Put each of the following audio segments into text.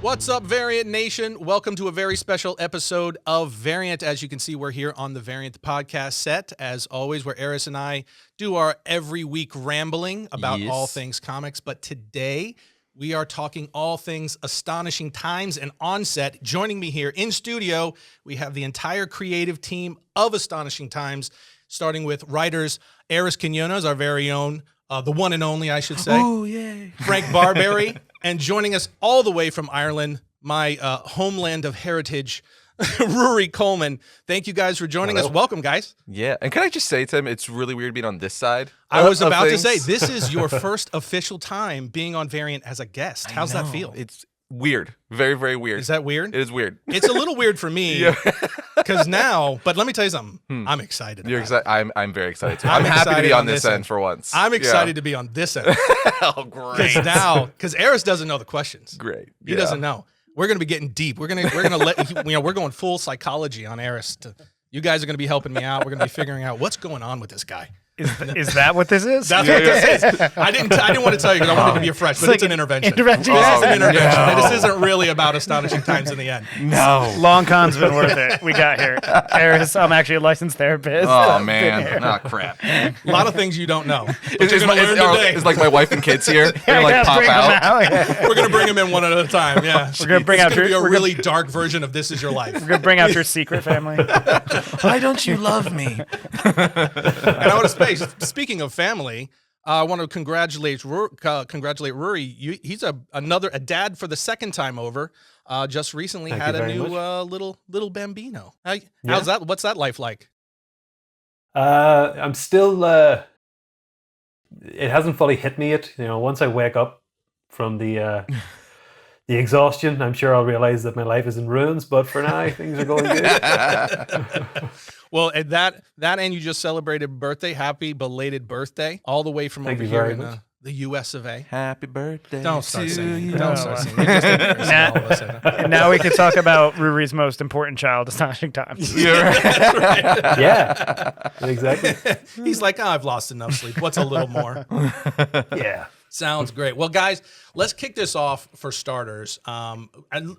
What's up, Variant Nation? Welcome to a very special episode of Variant. As you can see, we're here on the Variant podcast set, as always, where Arris and I do our every week rambling about all things comics. But today, we are talking all things Astonishing Times. And on set, joining me here in studio, we have the entire creative team of Astonishing Times, starting with writers Arris Quinones, our very own, the one and only, I should say. Oh, yay. Frank Barbiere. And joining us all the way from Ireland, my homeland of heritage, Ruairi Coleman. Thank you guys for joining us. Welcome, guys. Yeah, and can I just say, Tim, it's really weird being on this side. I was about to say, this is your first official time being on Variant as a guest. How's that feel? It's weird. Very, very weird. Is that weird? It is weird. It's a little weird for me because now, but let me tell you something. I'm excited. You're excited. I'm very excited too. I'm happy to be on this end for once. I'm excited to be on this end. Oh, great. Because Arris doesn't know the questions. Great. He doesn't know. We're going to be getting deep. We're going to let we're going full psychology on Arris. You guys are going to be helping me out. We're going to be figuring out what's going on with this guy. Is that what this is? That's what this is. I didn't want to tell you because I wanted to be a fresh, but it's an intervention. Intervention. It's an intervention. No. This isn't really about Astonishing Times in the end. No. Long con's been worth it. We got here. Arris, I'm actually a licensed therapist. Oh, man. Oh, crap. A lot of things you don't know. It's like my wife and kids here. They're like, pop out. We're going to bring them in one at a time. Yeah. We're going to bring out a really dark version of This Is Your Life. We're going to bring out your secret family. Why don't you love me? And I want to say, speaking of family, I want to congratulate Ruairi. He's a dad for the second time over. Just recently had a new little bambino. How's that? What's that life like? I'm still. It hasn't fully hit me yet. You know, once I wake up from the exhaustion, I'm sure I'll realize that my life is in ruins. But for now, things are going good. Well, at that end, you just celebrated birthday. Happy belated birthday, all the way from over here in the U.S. of A. Happy birthday. Don't start singing. You. Don't start singing. And now we can talk about Ruari's most important child, Astonishing Times. That's right. Yeah, exactly. He's like, I've lost enough sleep. What's a little more? Yeah. Sounds great. Well, guys, let's kick this off for starters. I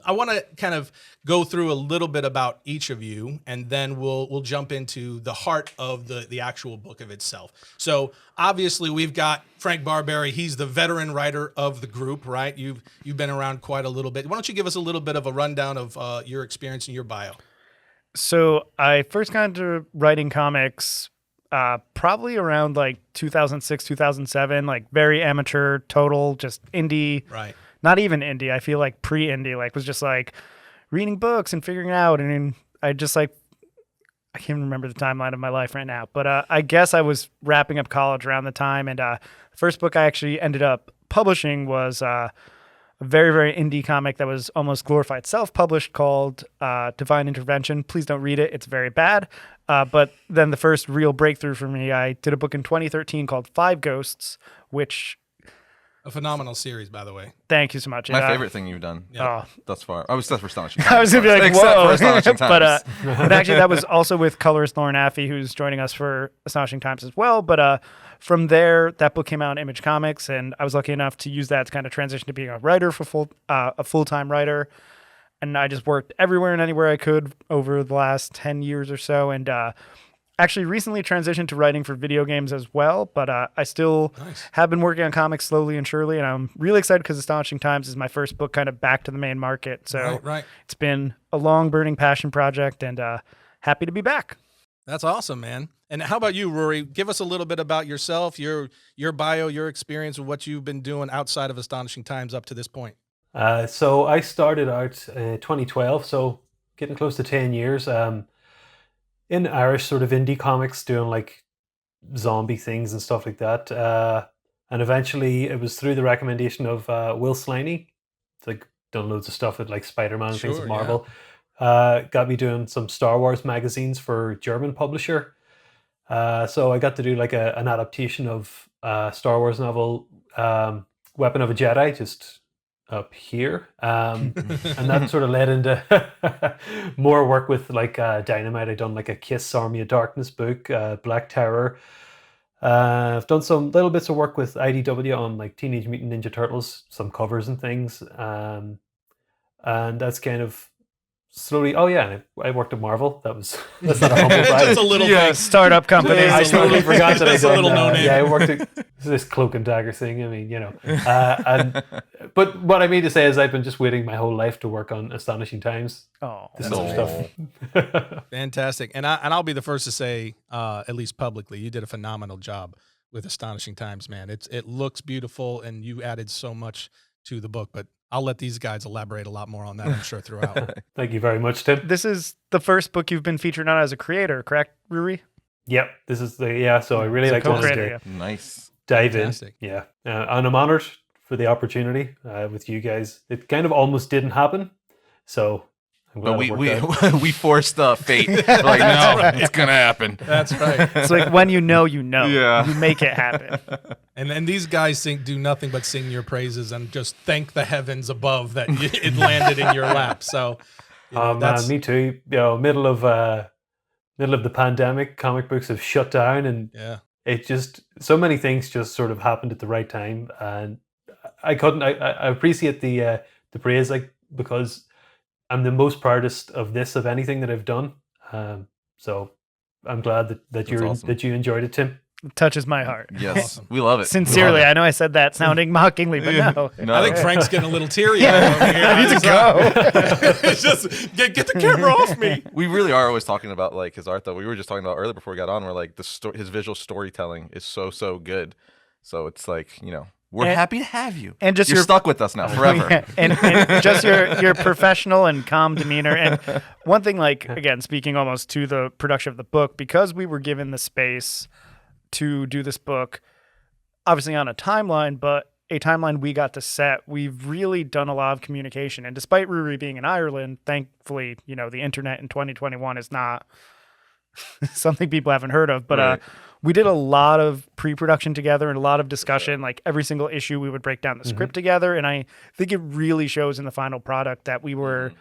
want to kind of go through a little bit about each of you, and then we'll jump into the heart of the actual book of itself. So obviously, we've got Frank Barbiere. He's the veteran writer of the group, right? You've been around quite a little bit. Why don't you give us a little bit of a rundown of your experience and your bio? So I first got into writing comics probably around like 2006, 2007, like very amateur, total, just indie. Right. Not even indie. I feel like pre-indie, like was just like reading books and figuring it out. And I just like, I can't remember the timeline of my life right now, but I guess I was wrapping up college around the time. And the first book I actually ended up publishing was a very, very indie comic that was almost glorified self-published called Divine Intervention. Please don't read it. It's very bad. But then the first real breakthrough for me, I did a book in 2013 called Five Ghosts, which... A phenomenal series, by the way. Thank you so much. My favorite thing you've done thus far. I was for Astonishing Times. I was going to be like, whoa. Astonishing Times. But actually, that was also with colorist Lauren Affey, who's joining us for Astonishing Times as well. But from there, that book came out in Image Comics, and I was lucky enough to use that to kind of transition to being a writer for a full-time writer. And I just worked everywhere and anywhere I could over the last 10 years or so. And actually recently transitioned to writing for video games as well. But I still have been working on comics slowly and surely. And I'm really excited because Astonishing Times is my first book kind of back to the main market. So It's been a long burning passion project, and happy to be back. That's awesome, man. And how about you, Ruairi? Give us a little bit about yourself, your bio, your experience, and what you've been doing outside of Astonishing Times up to this point. So I started out in 2012, so getting close to 10 years, in Irish sort of indie comics, doing like zombie things and stuff like that. And eventually it was through the recommendation of Will Sliney. It's like done loads of stuff with like Spider-Man and things with Marvel. Got me doing some Star Wars magazines for German publisher. So I got to do like an adaptation of Star Wars novel, Weapon of a Jedi, just up here. And that sort of led into more work with like Dynamite. I've done like a Kiss Army of Darkness book, Black Terror. I've done some little bits of work with IDW on like Teenage Mutant Ninja Turtles, some covers and things. and that's kind of slowly. Oh yeah, I worked at Marvel. That's not a humble brag. Just a little Yeah, startup company. I totally forgot that I That's a done little known name. Yeah, I worked at this Cloak and Dagger thing. I mean, but what I mean to say is I've been just waiting my whole life to work on Astonishing Times. Oh, This other stuff. Fantastic. And I'll be the first to say, at least publicly, you did a phenomenal job with Astonishing Times, man. It looks beautiful, and you added so much to the book, but I'll let these guys elaborate a lot more on that, I'm sure, throughout. Thank you very much, Tim. this is the first book you've been featured on as a creator, correct, Ruairi? Yep, this is so I really It's a wanted co-creator, to Nice. dive Fantastic. in. Yeah, and I'm honored for the opportunity with you guys. It kind of almost didn't happen, so I'm glad But it worked out. we forced fate. We're like, no, it's gonna happen. That's right. It's like when you know, Yeah. you make it happen. And these guys do nothing but sing your praises and just thank the heavens above that it landed in your lap. So, Man, me too. Middle of the pandemic, comic books have shut down, and yeah. it just so many things just sort of happened at the right time, and I appreciate the praise, like, because I'm the most proudest of anything that I've done. So I'm glad that you enjoyed it, Tim. It touches my heart. Yes, Awesome. we love it. Sincerely, I know I said that sounding mockingly, but no. No. I think Frank's getting a little teary. Yeah. over here. I need to go. It's just get the camera off me. We really are always talking about like his art, though. We were just talking about earlier before we got on. We're like his visual storytelling is so good. So it's like, we're happy to have you. And just you're stuck with us now forever. Yeah, and just your professional and calm demeanor. And one thing, like, again, speaking almost to the production of the book, because we were given the space to do this book, obviously on a timeline, but a timeline we got to set, we've really done a lot of communication. And despite Ruairi being in Ireland, thankfully, the internet in 2021 is not something people haven't heard of, but Right. we did a lot of pre-production together and a lot of discussion. Like every single issue, we would break down the script together, and I think it really shows in the final product that we were,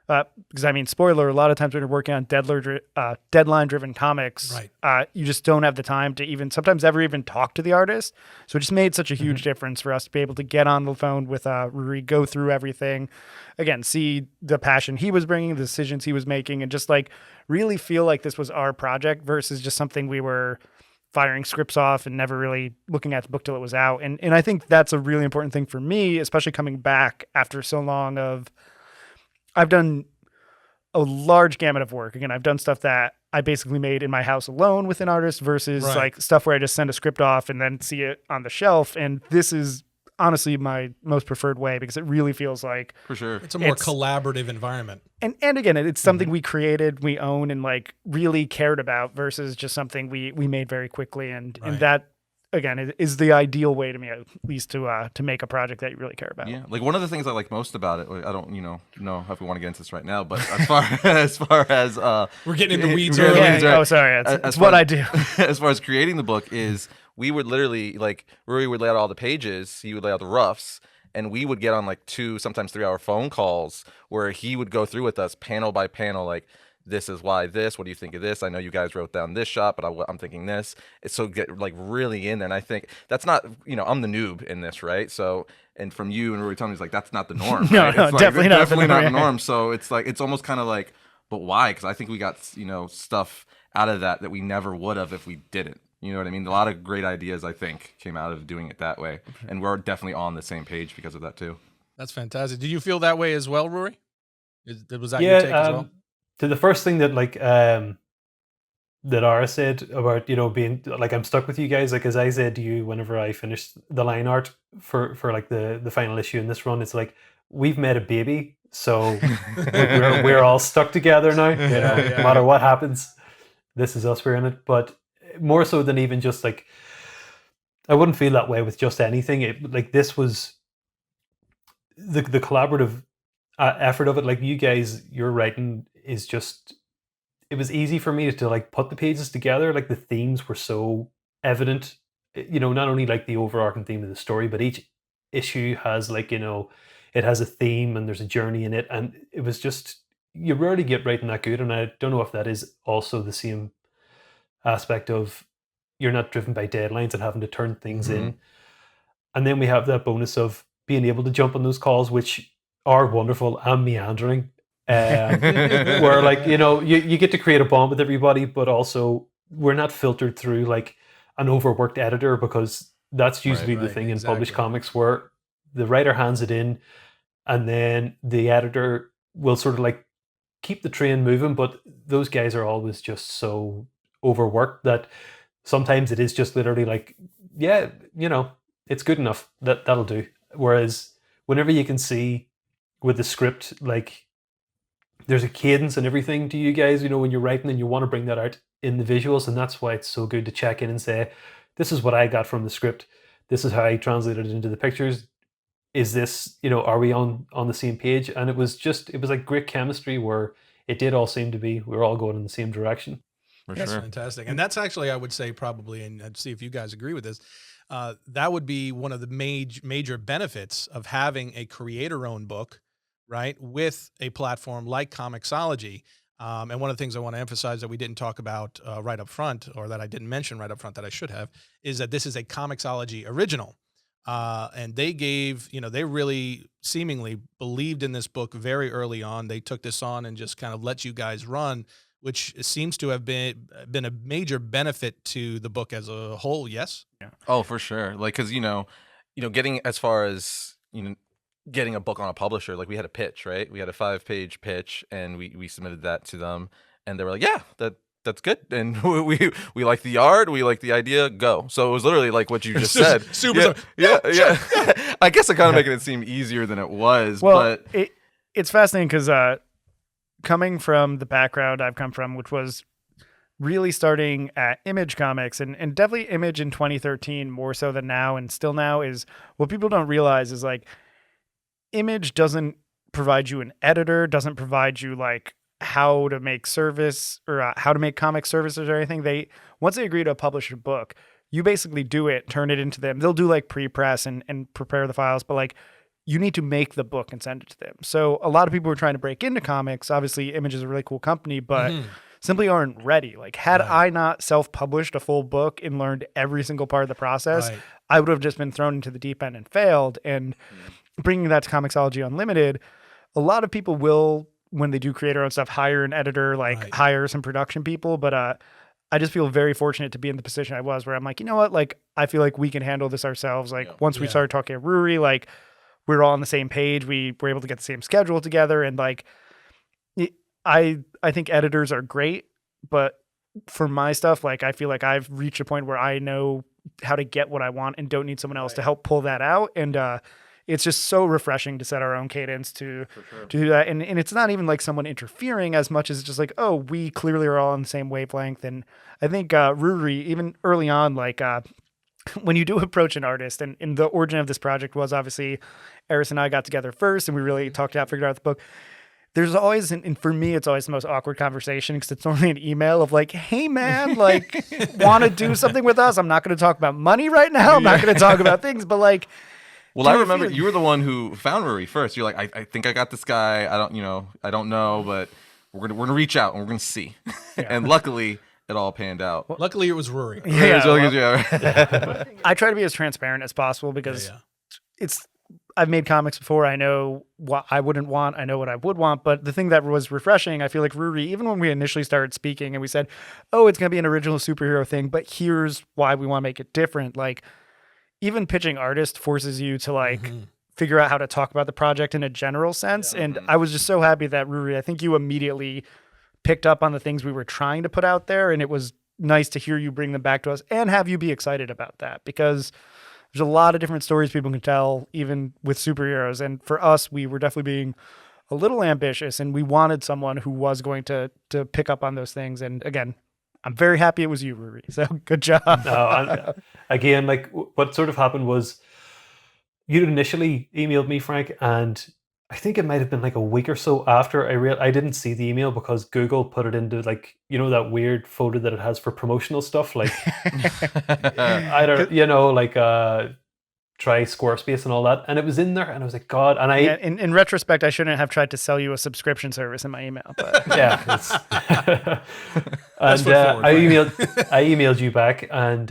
because I mean, spoiler, a lot of times when you're working on deadline-driven comics, Right. You just don't have the time to sometimes ever even talk to the artist. So it just made such a huge difference for us to be able to get on the phone with Ruairi, go through everything, again, see the passion he was bringing, the decisions he was making, and just like really feel like this was our project versus just something we were firing scripts off and never really looking at the book till it was out. And I think that's a really important thing for me, especially coming back after so long I've done a large gamut of work. Again, I've done stuff that I basically made in my house alone with an artist versus like stuff where I just send a script off and then see it on the shelf. And this is honestly my most preferred way because it really feels like, For sure. It's a more collaborative environment. and again, it's something we created, we own, and like really cared about versus just something we made very quickly. And that, again, is the ideal way to me, at least, to make a project that you really care about. Yeah, like one of the things I like most about it, I don't, know if we want to get into this right now, but as far as We're getting in the weeds we're early. getting into- Oh, sorry. as It's far what as- I do. As far as creating the book is, we would literally, like, Ruairi would lay out all the pages, he would lay out the roughs, and we would get on like 2, sometimes 3-hour phone calls where he would go through with us panel by panel, like, this is why this, what do you think of this? I know you guys wrote down this shot, but I'm thinking this. It's so get like really in there. And I think that's not, I'm the noob in this, right? So, and from you and Ruairi telling me, it's like, that's not the norm. No, right? no, It's like, definitely not the definitely not the norm. norm. So it's like, it's almost kind of like, but why? Because I think we got, stuff out of that we never would have if we didn't. You know what I mean? A lot of great ideas, I think, came out of doing it that way. And we're definitely on the same page because of that too. That's fantastic. Did you feel that way as well, Ruairi? Was that your take as well? To the first thing that that Arris said about being like, I'm stuck with you guys, like as I said to you whenever I finished the line art for like the final issue in this run, it's like we've made a baby, so we're all stuck together now. No matter what happens, this is us. We're in it, but more so than even just like, I wouldn't feel that way with just anything. Like this was the collaborative effort of it. Like you guys, your writing is just, it was easy for me to like put the pages together. Like the themes were so evident, not only like the overarching theme of the story, but each issue has like, it has a theme and there's a journey in it. And it was just, you rarely get writing that good. And I don't know if that is also the same aspect of you're not driven by deadlines and having to turn things in. And then we have that bonus of being able to jump on those calls, which are wonderful and meandering. Where like, you get to create a bond with everybody, but also we're not filtered through like an overworked editor, because that's usually the thing in published comics, where the writer hands it in and then the editor will sort of like keep the train moving, but those guys are always just so overworked that sometimes it is just literally like, yeah, it's good enough, that'll do. Whereas whenever you can see with the script, like, there's a cadence and everything to you guys, when you're writing, and you want to bring that out in the visuals. And that's why it's so good to check in and say, this is what I got from the script, this is how I translated it into the pictures, is this, are we on the same page? And it was like great chemistry, where it did all seem to be, we were all going in the same direction. That's fantastic. And that's actually, I would say, probably, and I'd see if you guys agree with this, that would be one of the major benefits of having a creator-owned book, right, with a platform like ComiXology. And one of the things I want to emphasize that we didn't talk about right up front, or that I didn't mention right up front that I should have, is that this is a ComiXology original. And they gave, they really seemingly believed in this book very early on. They took this on and just kind of let you guys run, which seems to have been a major benefit to the book as a whole. Yes. Yeah. Oh, for sure. Like, cause getting as far as, getting a book on a publisher, like we had a pitch, right? We had a 5-page pitch, and we submitted that to them, and they were like, yeah, that's good. And we like the art, we like the idea, go. So it was literally like what you just said. Super. Yeah. I guess I kind of making it seem easier than it was. Well, but it's fascinating because coming from the background I've come from, which was really starting at Image Comics, and definitely Image in 2013 more so than now, and still now, is what people don't realize is like Image doesn't provide you an editor, doesn't provide you like how to make service or how to make comic services or anything. Once they agree to publish a book, you basically do it, turn it into them. They'll do like pre-press and prepare the files, but like you need to make the book and send it to them. So a lot of people who are trying to break into comics, obviously Image is a really cool company, but simply aren't ready. Like had I not self-published a full book and learned every single part of the process, I would have just been thrown into the deep end and failed. And bringing that to ComiXology Unlimited, a lot of people will, when they do creator own stuff, hire an editor, hire some production people. But I just feel very fortunate to be in the position I was, where I'm like, you know what? Like, I feel like we can handle this ourselves. Like once we started talking at Ruairi, like we're all on the same page. We were able to get the same schedule together. And like, I think editors are great, but for my stuff, like I feel like I've reached a point where I know how to get what I want and don't need someone else to help pull that out. And, it's just so refreshing to set our own cadence to do that. And it's not even like someone interfering as much as just like, oh, we clearly are all on the same wavelength. And I think Ruairi, even early on, like when you do approach an artist, and the origin of this project was obviously Arris and I got together first, and we really talked out, figured out the book. There's always, and for me, it's always the most awkward conversation, because it's only an email of like, hey man, like want to do something with us? I'm not going to talk about money right now. I'm not going to talk about things, but like, well, I remember you were the one who found Ruairi first. You're like, I think I got this guy. I don't know, but we're gonna reach out and we're gonna see. And luckily, it all panned out. Well, luckily, it was Ruairi. I try to be as transparent as possible, because I've made comics before. I know what I wouldn't want. I know what I would want. But the thing that was refreshing, I feel like Ruairi, even when we initially started speaking and we said, oh, it's gonna be an original superhero thing, but here's why we want to make it different. Like, even pitching artists forces you to like figure out how to talk about the project in a general sense. And I was just so happy that Ruairi, I think you immediately picked up on the things we were trying to put out there. And it was nice to hear you bring them back to us and have you be excited about that, because there's a lot of different stories people can tell, even with superheroes. And for us, we were definitely being a little ambitious, and we wanted someone who was going to pick up on those things. And again, I'm very happy it was you, Ruairi. So good job. No, again, like what sort of happened was, you initially emailed me, Frank, and I think it might have been like a week or so after I didn't see the email, because Google put it into like, that weird folder that it has for promotional stuff, like I don't, like try Squarespace and all that, and it was in there, and I was like, God. And in retrospect, I shouldn't have tried to sell you a subscription service in my email, but and I emailed you back, and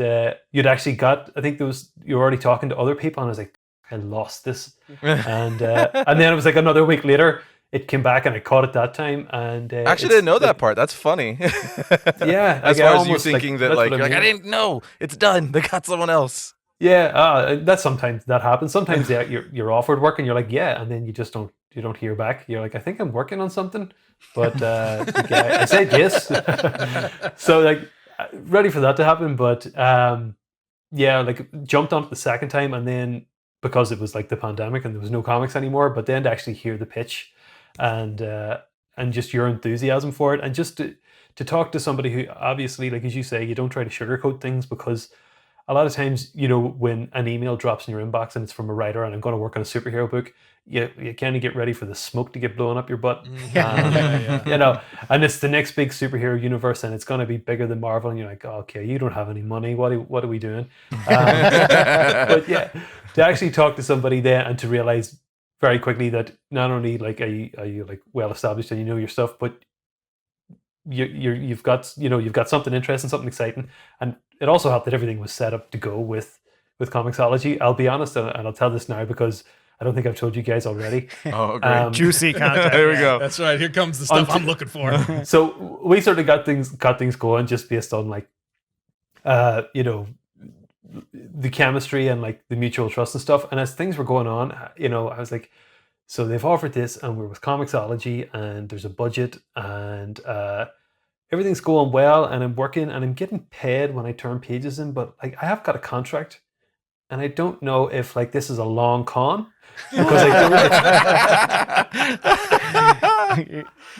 you'd actually got, I think you were already talking to other people, and I was like, I lost this. And then it was like another week later, it came back and I caught it that time. And actually didn't know that part. That's funny. Yeah. As far as you thinking that, like, I didn't know. It's done. They got someone else. Yeah, that's sometimes that happens. Sometimes you're offered work and you're like, yeah, and then you just don't hear back. You're like, I think I'm working on something, but the guy, I said yes. So like ready for that to happen, but yeah, like jumped on it the second time, and then because it was like the pandemic and there was no comics anymore, but then to actually hear the pitch and just your enthusiasm for it, and just to talk to somebody who obviously, like as you say, you don't try to sugarcoat things, because a lot of times, you know, when an email drops in your inbox and it's from a writer and I'm going to work on a superhero book, you kind of get ready for the smoke to get blown up your butt. You know, and it's the next big superhero universe and it's going to be bigger than Marvel. And you're like, oh, okay, you don't have any money. What are we doing? But yeah, to actually talk to somebody there and to realize very quickly that not only like are you like well established and you know your stuff, but you've got something interesting, something exciting, and it also helped that everything was set up to go with ComiXology. I'll be honest, and I'll tell this now because I don't think I've told you guys already. Oh, great. Juicy content. There we go. That's right. Here comes the stuff I'm looking for. So we sort of got things going just based on like, you know, the chemistry and like the mutual trust and stuff. And as things were going on, you know, I was like, so they've offered this, and we're with ComiXology, and there's a budget, and everything's going well, and I'm working, and I'm getting paid when I turn pages in, but like I have got a contract, and I don't know if like this is a long con, because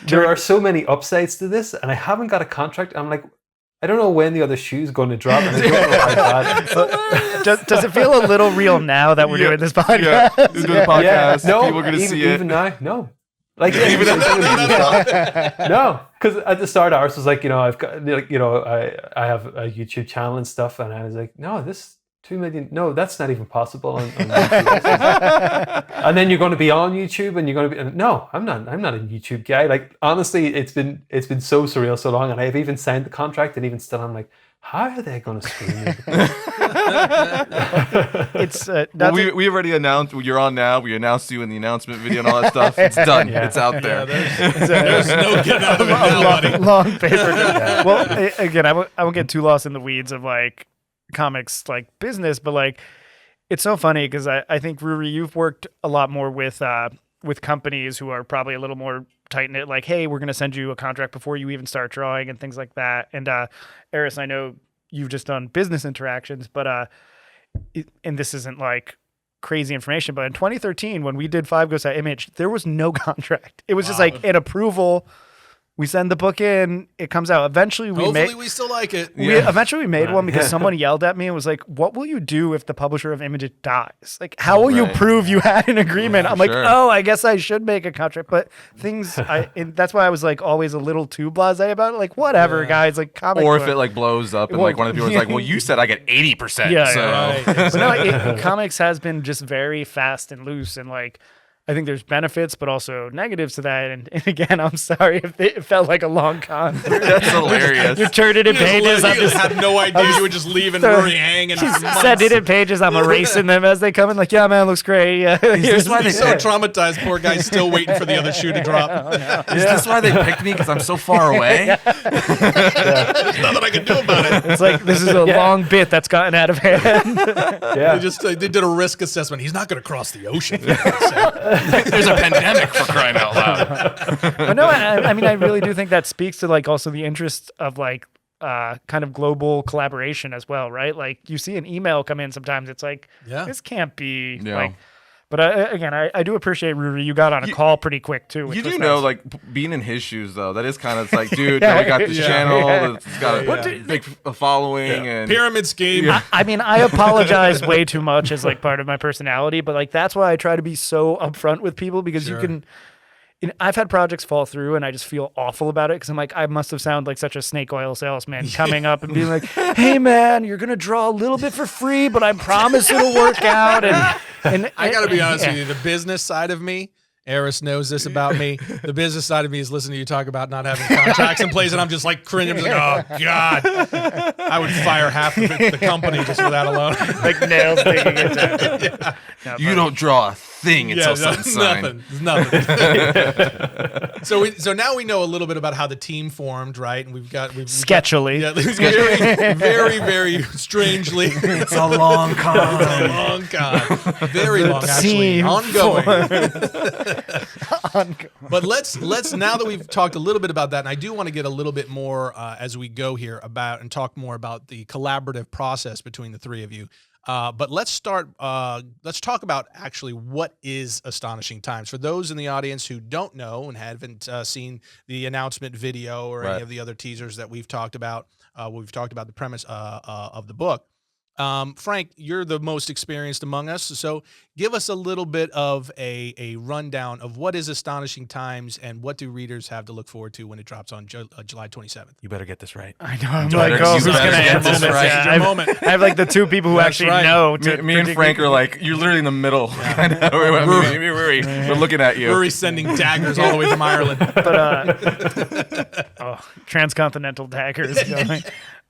there are so many upsides to this, and I haven't got a contract. I'm like, I don't know when the other shoe's going to drop, and I don't know how bad. Does it feel a little real now that we're doing this podcast? Yeah, we're doing the podcast. Yeah, no, people are going to see it. Even now, no. Like Even no, because at the start, Arris was like, you know, I've got, like, you know, I have a YouTube channel and stuff, and I was like, no, this 2 million, no, that's not even possible on YouTube. And then you're going to be on YouTube, and you're going to be, no, I'm not a YouTube guy. Like honestly, it's been so surreal so long, and I've even signed the contract, and even still, I'm like, how are they going to screw me? It's well, we already announced you're on now. We announced you in the announcement video and all that stuff. It's done. Yeah. It's out there. There's no getting out of it now, buddy. long paper. Well, again, I won't get too lost in the weeds of like comics like business, but like it's so funny because I think Ruairi, you've worked a lot more with companies who are probably a little more tight knit, like, hey, we're going to send you a contract before you even start drawing and things like that. And Arris, I know you've just done business interactions, but and this isn't like crazy information, but in 2013, when we did 5 Ghosts at Image, there was no contract. It was just like an approval. We send the book in, it comes out. Eventually, we still like it. Eventually, we made one because someone yelled at me and was like, "What will you do if the publisher of Image dies? Like, how will you prove you had an agreement?" I'm like, "Oh, I guess I should make a contract." But and that's why I was like always a little too blasé about it. Like, whatever, guys. Like, comic or book. if it like blows up and like one of the people is like, "Well, you said I get 80%." Yeah, so. right. But no, comics has been just very fast and loose, and like, I think there's benefits, but also negatives to that. And again, I'm sorry if it felt like a long con. That's hilarious. You're turning in pages. You had no idea you were just leaving Ruairi hanging. Sending in pages. I'm erasing them as they come in. Like, yeah, man, looks great. Yeah. Is this why He's so traumatized. Poor guy's still waiting for the other shoe to drop. Is this why they picked me? Because I'm so far away? There's nothing I can do about it. It's like, this is a long bit that's gotten out of hand. They did a risk assessment. He's not going to cross the ocean. There's a pandemic, for crying out loud. But no, I mean, I really do think that speaks to like also the interest of like kind of global collaboration as well, right? Like you see an email come in sometimes, it's like, this can't be like. But again, I do appreciate Ruairi. You got on a call pretty quick too. You do know, like being in his shoes though, that is kind of like, dude, we got this channel that's got a big following and pyramid scheme. I mean, I apologize way too much as like part of my personality, but like that's why I try to be so upfront with people because you can. I've had projects fall through and I just feel awful about it because I'm like, I must have sounded like such a snake oil salesman coming up and being like, hey man, you're going to draw a little bit for free, but I promise it'll work out. And I got to be honest with you, the business side of me Arris knows this about me. The business side of me is listening to you talk about not having contracts in place, and I'm just like cringing. I'm just like, oh God, I would fire half of the company just for that alone. Like nails digging into it. Yeah. You don't draw a thing until something's signed. Nothing. So now we know a little bit about how the team formed, right? And we've sketchily. Very, very strangely. It's a long con. It's a long con. Very long, actually. Ongoing. But let's now that we've talked a little bit about that, and I do want to get a little bit more as we go here about and talk more about the collaborative process between the three of you. But let's start. Let's talk about actually what is Astonishing Times for those in the audience who don't know and haven't seen the announcement video or any of the other teasers that we've talked about. We've talked about the premise of the book. Frank, you're the most experienced among us, so give us a little bit of a rundown of what is Astonishing Times and what do readers have to look forward to when it drops on July 27th. You better get this right. I know. I'm like, oh, who's going to answer this? Right. I have like the two people who actually know. Me and Frank are like, you're literally in the middle. Yeah. We're looking at you. Rory's sending daggers all the way from Ireland. But transcontinental daggers going.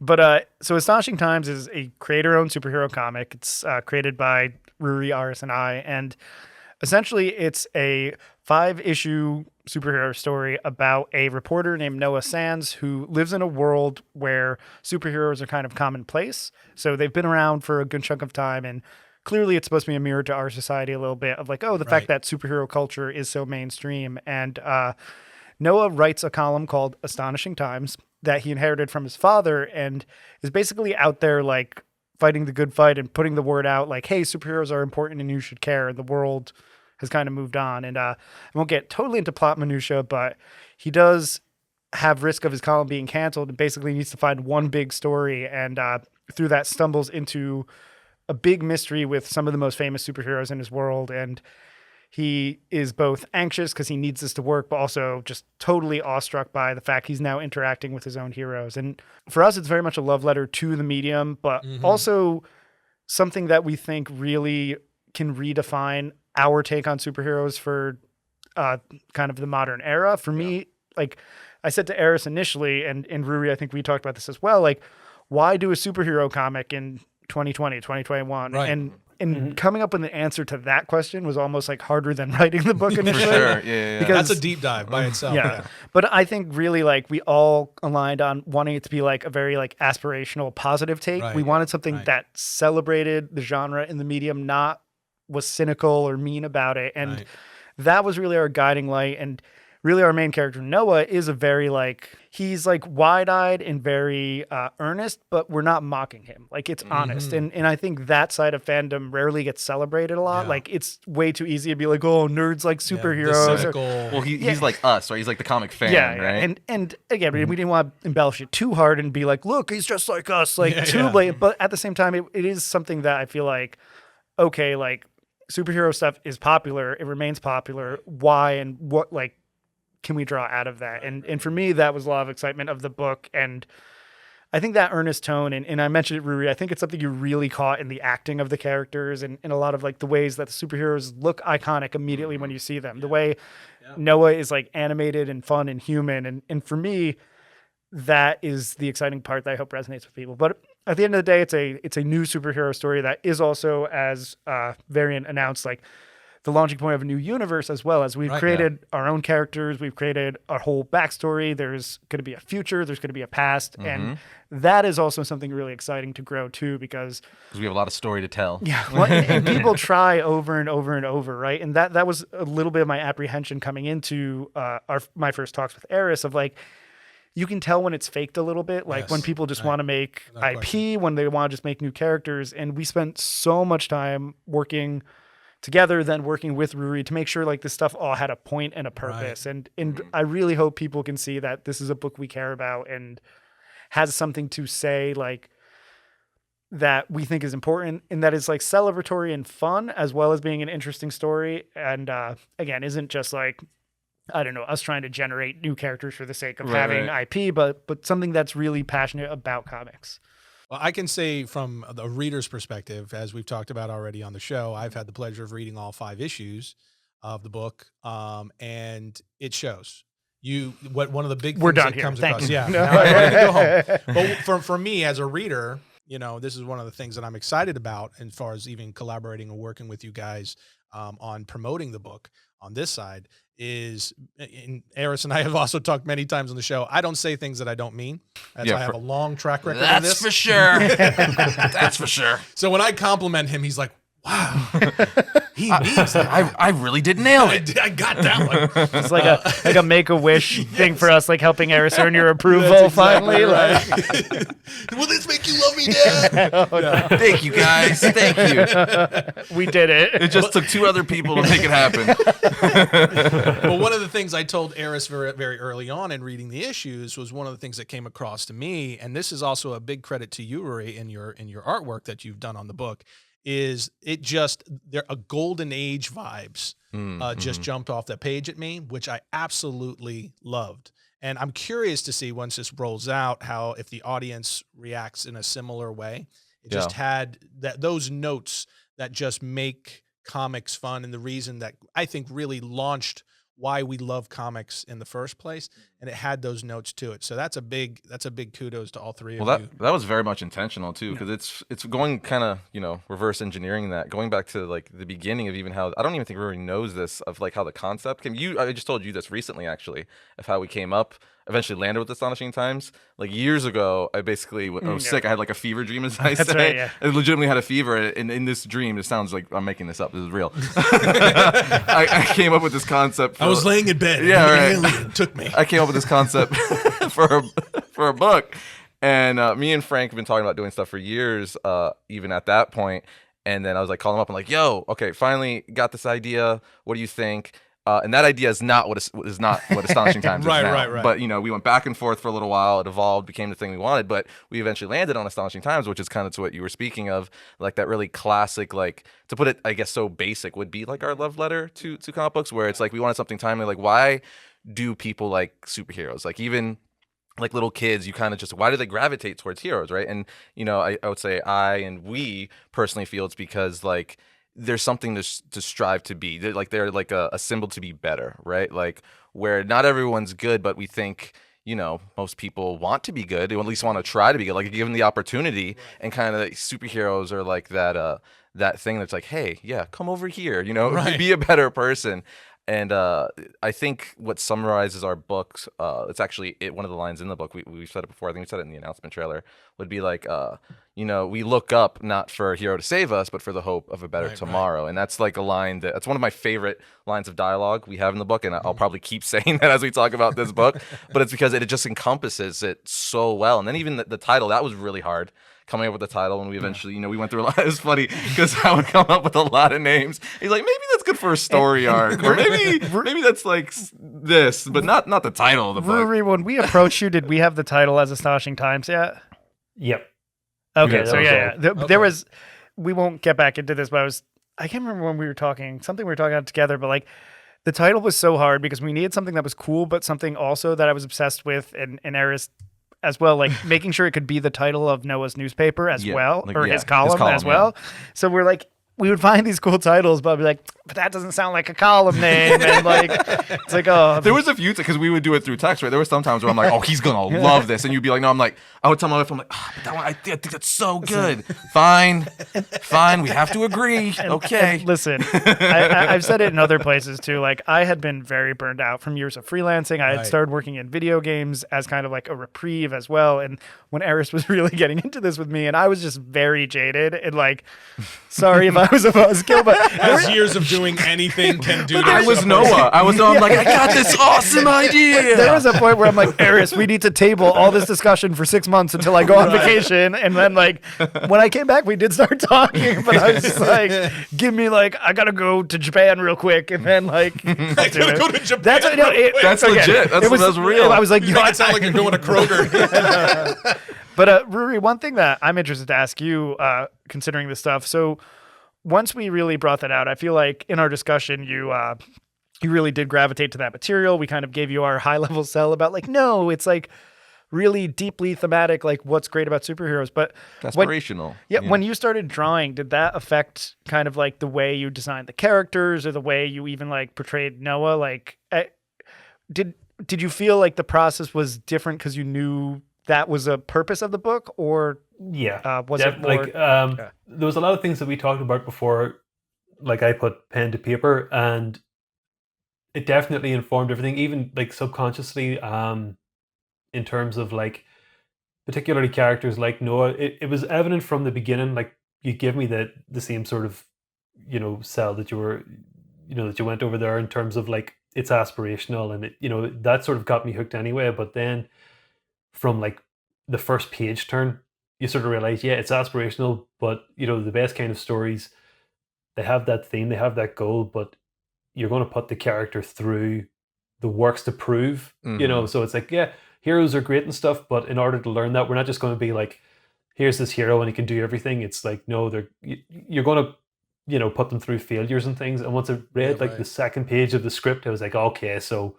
But so Astonishing Times is a creator-owned superhero comic. It's created by Ruairi, Arris, and I. And essentially, it's a 5-issue superhero story about a reporter named Noah Sands who lives in a world where superheroes are kind of commonplace. So they've been around for a good chunk of time. And clearly, it's supposed to be a mirror to our society a little bit of like, the fact that superhero culture is so mainstream. And Noah writes a column called Astonishing Times that he inherited from his father and is basically out there like fighting the good fight and putting the word out like, hey, superheroes are important and you should care. And the world has kind of moved on. And I won't get totally into plot minutia, but he does have risk of his column being canceled and basically needs to find one big story. And through that stumbles into a big mystery with some of the most famous superheroes in his world. And he is both anxious because he needs this to work, but also just totally awestruck by the fact he's now interacting with his own heroes. And for us, it's very much a love letter to the medium, but also something that we think really can redefine our take on superheroes for kind of the modern era. For me, like I said to Arris initially, and Ruairi, I think we talked about this as well, like why do a superhero comic in 2020, 2021? Right. And coming up with an answer to that question was almost like harder than writing the book initially. For sure, yeah. Because that's a deep dive by itself. Yeah. But I think really like we all aligned on wanting it to be like a very like aspirational, positive take. Right. We wanted something that celebrated the genre in the medium, not was cynical or mean about it. And that was really our guiding light. And really our main character, Noah, is a very like, he's like wide-eyed and very earnest, but we're not mocking him. Like it's honest. And I think that side of fandom rarely gets celebrated a lot. Like it's way too easy to be like, oh, nerds like superheroes. Well, he's like us, right? He's like the comic fan, right? And again, we didn't want to embellish it too hard and be like, look, he's just like us, like too blatant. But at the same time, it is something that I feel like, okay, like superhero stuff is popular. It remains popular. Why and what, like, can we draw out of that? And for me, that was a lot of excitement of the book. And I think that earnest tone, and I mentioned it, Ruairi, I think it's something you really caught in the acting of the characters and in a lot of like the ways that the superheroes look iconic immediately when you see them. The way Noah is like animated and fun and human. And for me, that is the exciting part that I hope resonates with people. But at the end of the day, it's a new superhero story that is also, as Variant announced, like the launching point of a new universe, as well as we've created our own characters. We've created our whole backstory. There's going to be a future. There's going to be a past. And that is also something really exciting to grow too, because we have a lot of story to tell. Yeah. Well, and people try over and over and over. Right. And that was a little bit of my apprehension coming into my first talks with Arris of like, you can tell when it's faked a little bit, like when people just want to make IP, when they want to just make new characters. And we spent so much time working together, then working with Ruairi to make sure like this stuff all had a point and a purpose. And I really hope people can see that this is a book we care about and has something to say like that we think is important and that is like celebratory and fun, as well as being an interesting story. And again, isn't just like, I don't know, us trying to generate new characters for the sake of having IP, but something that's really passionate about comics. Well, I can say from the reader's perspective, as we've talked about already on the show, I've had the pleasure of reading all 5 issues. of the book, and it shows. One of the big We're things done that here. comes Thank across. you. Yeah, now I'm ready to go home. But for me as a reader, this is one of the things that I'm excited about as far as even collaborating and working with you guys on promoting the book on this side is, and Arris and I have also talked many times on the show, I don't say things that I don't mean. I have a long track record of this. That's for sure. That's for sure. So when I compliment him, he's like, wow, he means that. I really did nail it. I got that one. It's like a Make-A-Wish thing for us, like helping Arris earn your approval That's finally. exactly right. Will this make you love me, Dad? Thank you, guys. Thank you. We did it. It just took 2 other people to make it happen. Well, one of the things I told Arris very, very early on in reading the issues was one of the things that came across to me, and this is also a big credit to you, Ruairi, in your artwork that you've done on the book, is it just there a golden age vibes just jumped off that page at me, which I absolutely loved. And I'm curious to see once this rolls out how if the audience reacts in a similar way. It just had those notes that just make comics fun, and the reason that I think really launched why we love comics in the first place, and it had those notes to it. So that's a big kudos to all three of you. That was very much intentional too, because it's going kind of reverse engineering that, going back to like the beginning of even how I don't even think Ruairi knows this, of like how the concept came. I just told you this recently actually, of how we came up, eventually landed with Astonishing Times. Like years ago, I basically when I was sick, I had like a fever dream, as I say. Right, yeah. I legitimately had a fever, and in this dream, it sounds like I'm making this up. This is real. I came up with this concept. I was laying in bed. Yeah, and right. an alien took me. I came up with this concept for a book, and me and Frank have been talking about doing stuff for years, even at that point. And then I was like calling him up and like, "Yo, okay, finally got this idea. What do you think?" And that idea is not what Astonishing Times is now. Right. But we went back and forth for a little while. It evolved, became the thing we wanted. But we eventually landed on Astonishing Times, which is kind of to what you were speaking of, like that really classic, like to put it, I guess, so basic would be like our love letter to comic books, where it's like we wanted something timely. Like, why do people like superheroes? Like even like little kids, you kind of just, why do they gravitate towards heroes, right? And I would say we personally feel it's because like there's something to strive to be. They're like a symbol to be better, right? Like where not everyone's good, but we think most people want to be good, or at least want to try to be good. Like given the opportunity, and kind of like, superheroes are like that thing that's like, hey, yeah, come over here, be a better person. And I think what summarizes our books, it's actually one of the lines in the book. We've said it before. I think we said it in the announcement trailer. Would be like, we look up not for a hero to save us, but for the hope of a better tomorrow. Right. And that's like a line that's one of my favorite lines of dialogue we have in the book. And I'll probably keep saying that as we talk about this book. But it's because it just encompasses it so well. And then even the title, that was really hard. Coming up with the title, when we eventually, we went through a lot. It was funny because I would come up with a lot of names. He's like, maybe that's good for a story arc, or maybe that's like this, but not the title of the book. Ruairi, when we approached you, did we have the title as Astonishing Times yet? Yep. Okay, Yeah, so there was. We won't get back into this, but I can't remember when we were talking about together, but like the title was so hard because we needed something that was cool, but something also that I was obsessed with, and Arris as well, like making sure it could be the title of Noah's newspaper as well, or his column as well. So we're like, we would find these cool titles, but I'd be like, but that doesn't sound like a column name. And like, it's like, oh. There was a few, because we would do it through text, right? There were some times where I'm like, oh, he's going to love this. And you'd be like, no, I'm like, I would tell my wife, I'm like, but that one, I think that's so good. Fine, we have to agree. Okay. And listen, I've said it in other places too. Like, I had been very burned out from years of freelancing. I had started working in video games as kind of like a reprieve as well. And when Arris was really getting into this with me, and I was just very jaded and like, sorry if I was a buzzkill, but as years of doing anything can do. I was Noah. I'm like, I got this awesome idea. There was a point where I'm like, Arris, we need to table all this discussion for 6 months until I go on vacation. And then like, when I came back, we did start talking, but I was just like, give me like, I gotta go to Japan real quick, and then like, I gotta go to Japan. That's legit. That's real. I was like, you make it sound like you're going to Kroger. But Ruairi, one thing that I'm interested to ask you, considering this stuff. So once we really brought that out, I feel like in our discussion, you really did gravitate to that material. We kind of gave you our high level sell about like, no, it's like really deeply thematic, like what's great about superheroes. But aspirational. When you started drawing, did that affect kind of like the way you designed the characters or the way you even like portrayed Noah? Like, did you feel like the process was different because you knew that was a purpose of the book, or was it more, like there was a lot of things that we talked about before, like I put pen to paper, and it definitely informed everything, even like subconsciously, in terms of like particularly characters like Noah. It was evident from the beginning, like you give me the same sort of, cell that you were, that you went over there in terms of like it's aspirational, and it, that sort of got me hooked anyway. But then from like the first page turn, you sort of realize, yeah, it's aspirational, but the best kind of stories, they have that theme, they have that goal, but you're going to put the character through the works to prove, so it's like, yeah, heroes are great and stuff, but in order to learn that, we're not just going to be like, here's this hero and he can do everything. It's like, no, you're going to, put them through failures and things. And once I read the second page of the script, I was like, okay, so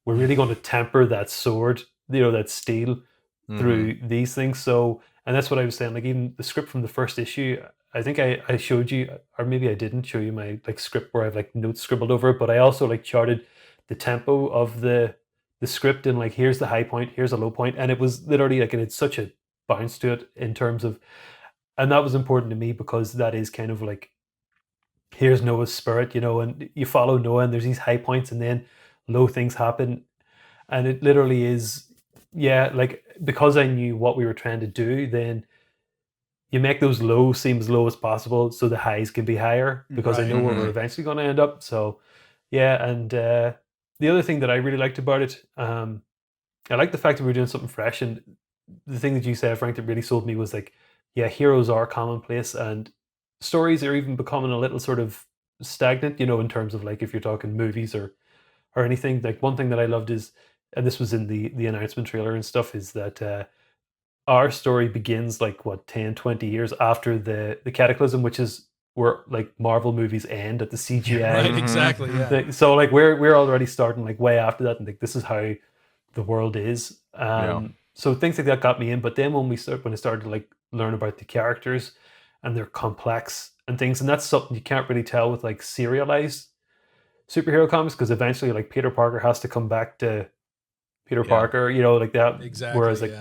we're really going to temper that sword, that steel through these things. So, and that's what I was saying, like even the script from the first issue, I think I showed you, or maybe I didn't show you my like script where I've like notes scribbled over it, but I also like charted the tempo of the script, and like here's the high point, here's a low point, and it was literally like, it had such a bounce to it in terms of, and that was important to me because that is kind of like, here's Noah's spirit, and you follow Noah and there's these high points and then low things happen, and it literally is, like because I knew what we were trying to do, then you make those lows seem as low as possible so the highs can be higher, because I know where we're eventually going to end up. So and the other thing that I really liked about it, I like the fact that we were doing something fresh, and the thing that you said, Frank, that really sold me was like, yeah, heroes are commonplace and stories are even becoming a little sort of stagnant, in terms of like if you're talking movies or anything. Like one thing that I loved is, and this was in the announcement trailer and stuff, is that our story begins like 10, 20 years after the Cataclysm, which is where like Marvel movies end at the CGI. Right, exactly. Yeah. So like we're already starting like way after that, and like this is how the world is. So things like that got me in. But then when I started to like learn about the characters and they're complex and things, and that's something you can't really tell with like serialized superhero comics, because eventually like Peter Parker has to come back to Peter Parker, like that. Exactly. Whereas like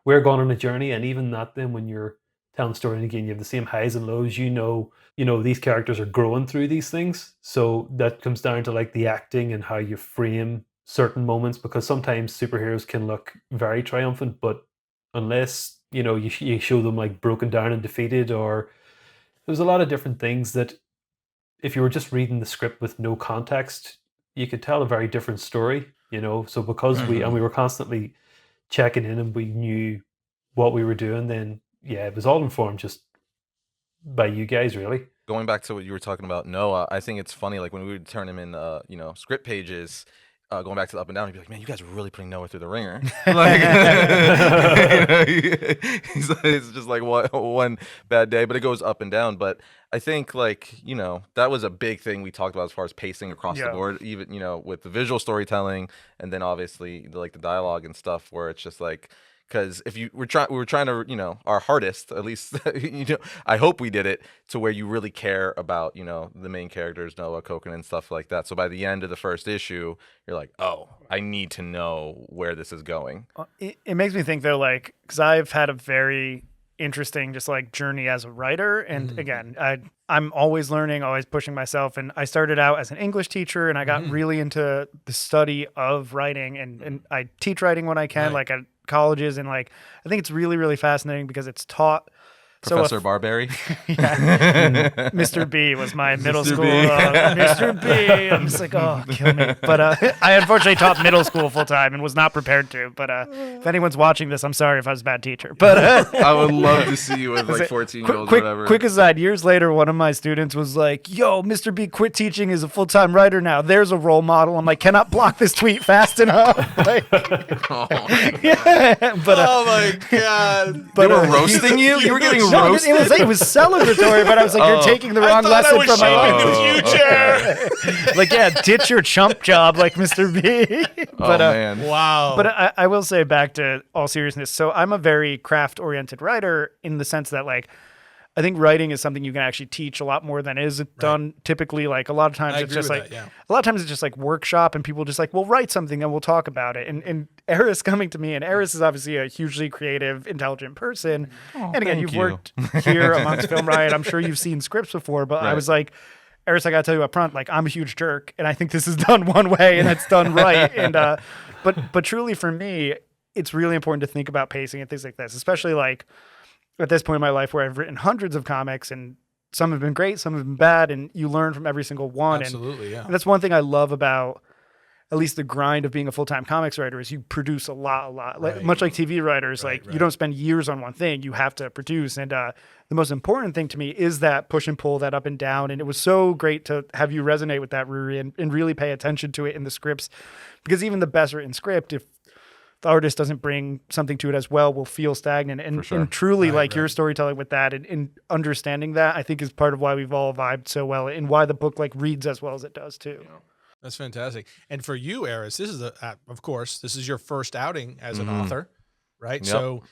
we're going on a journey, and even that, then when you're telling the story, and again you have the same highs and lows, these characters are growing through these things. So that comes down to like the acting and how you frame certain moments, because sometimes superheroes can look very triumphant, but unless you show them like broken down and defeated, or there's a lot of different things that if you were just reading the script with no context, you could tell a very different story, so because we were constantly checking in and we knew what we were doing, then it was all informed just by you guys, really. Going back to what you were talking about Noah, I think it's funny, like when we would turn him in script pages, going back to the up and down, he'd be like, man, you guys are really putting Noah through the ringer. Like, it's just like one bad day, but it goes up and down. But I think like, that was a big thing we talked about as far as pacing across the board, even, with the visual storytelling, and then obviously the dialogue and stuff, where it's just like, because if we were trying to, our hardest, at least, I hope we did it to where you really care about, the main characters, Noah, Koken, and stuff like that. So by the end of the first issue, you're like, oh, I need to know where this is going. It makes me think though, like, because I've had a very interesting just like journey as a writer, and again, I'm always learning, always pushing myself, and I started out as an English teacher, and I got really into the study of writing, and I teach writing when I can, like at colleges, and like I think it's really, really fascinating because it's taught. Professor Barbiere? Mr. B was my middle school. Mr. B. I'm just like, oh, kill me. But I unfortunately taught middle school full time and was not prepared to. But if anyone's watching this, I'm sorry if I was a bad teacher. But I would love to see you with like 14-year-olds or whatever. Quick aside, years later, one of my students was like, yo, Mr. B quit teaching, is a full-time writer now. There's a role model. I'm like, cannot block this tweet fast enough. Like, oh my God. But, they were roasting you? You were getting it was celebratory, but I was like, you're taking the wrong lesson from my future. Like, yeah, ditch your chump job like Mr. B. But, man. Wow. But I will say, back to all seriousness, so I'm a very craft-oriented writer in the sense that, like, I think writing is something you can actually teach a lot more than is done typically. Like, a lot of times it's just like, a lot of times it's just like workshop, and people just like, well, write something and we'll talk about it. And Arris coming to me, and Arris is obviously a hugely creative, intelligent person. And again, you've worked here amongst Film Riot. I'm sure you've seen scripts before, but I was like, Arris, I got to tell you up front, like, I'm a huge jerk, and I think this is done one way and it's done right. And, but truly for me, it's really important to think about pacing and things like this, especially like, at this point in my life where I've written hundreds of comics, and some have been great, some have been bad, and you learn from every single one. Absolutely, and that's one thing I love about at least the grind of being a full-time comics writer is you produce a lot. Like, much like TV writers, you don't spend years on one thing, you have to produce. And the most important thing to me is that push and pull, that up and down. And it was so great to have you resonate with that, Ruairi, and really pay attention to it in the scripts, because even the best written script, if the artist doesn't bring something to it as well, will feel stagnant. And, and truly, your storytelling with that and understanding that, I think, is part of why we've all vibed so well, and why the book like reads as well as it does too. That's fantastic. And for you, Arris, this is of course, this is your first outing as an author, right? Yep. So,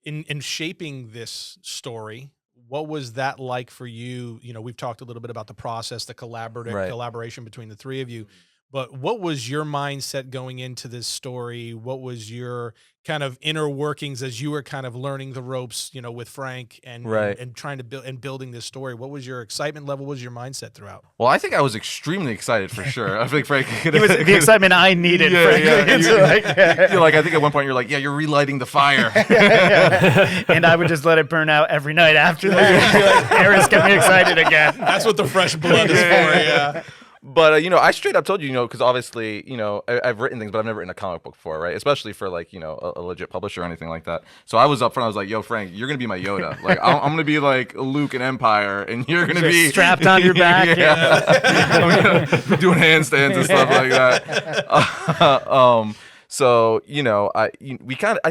in shaping this story, what was that like for you? We've talked a little bit about the process, the collaboration between the three of you. But what was your mindset going into this story? What was your kind of inner workings as you were kind of learning the ropes, with Frank and trying to build and building this story? What was your excitement level? What was your mindset throughout? Well, I think I was extremely excited for sure. I think Frank it was the excitement I needed. I think at one point you're like, you're relighting the fire. And I would just let it burn out every night after that. Arris, get me excited again. That's what the fresh blood is for. Yeah. But, I straight up told you, because obviously, I've written things, but I've never written a comic book before, right? Especially for like, a legit publisher or anything like that. So I was up front. I was like, yo, Frank, you're going to be my Yoda. Like, I'm going to be like Luke in Empire, and you're going to be strapped on your back. I'm gonna doing handstands and stuff like that. So, I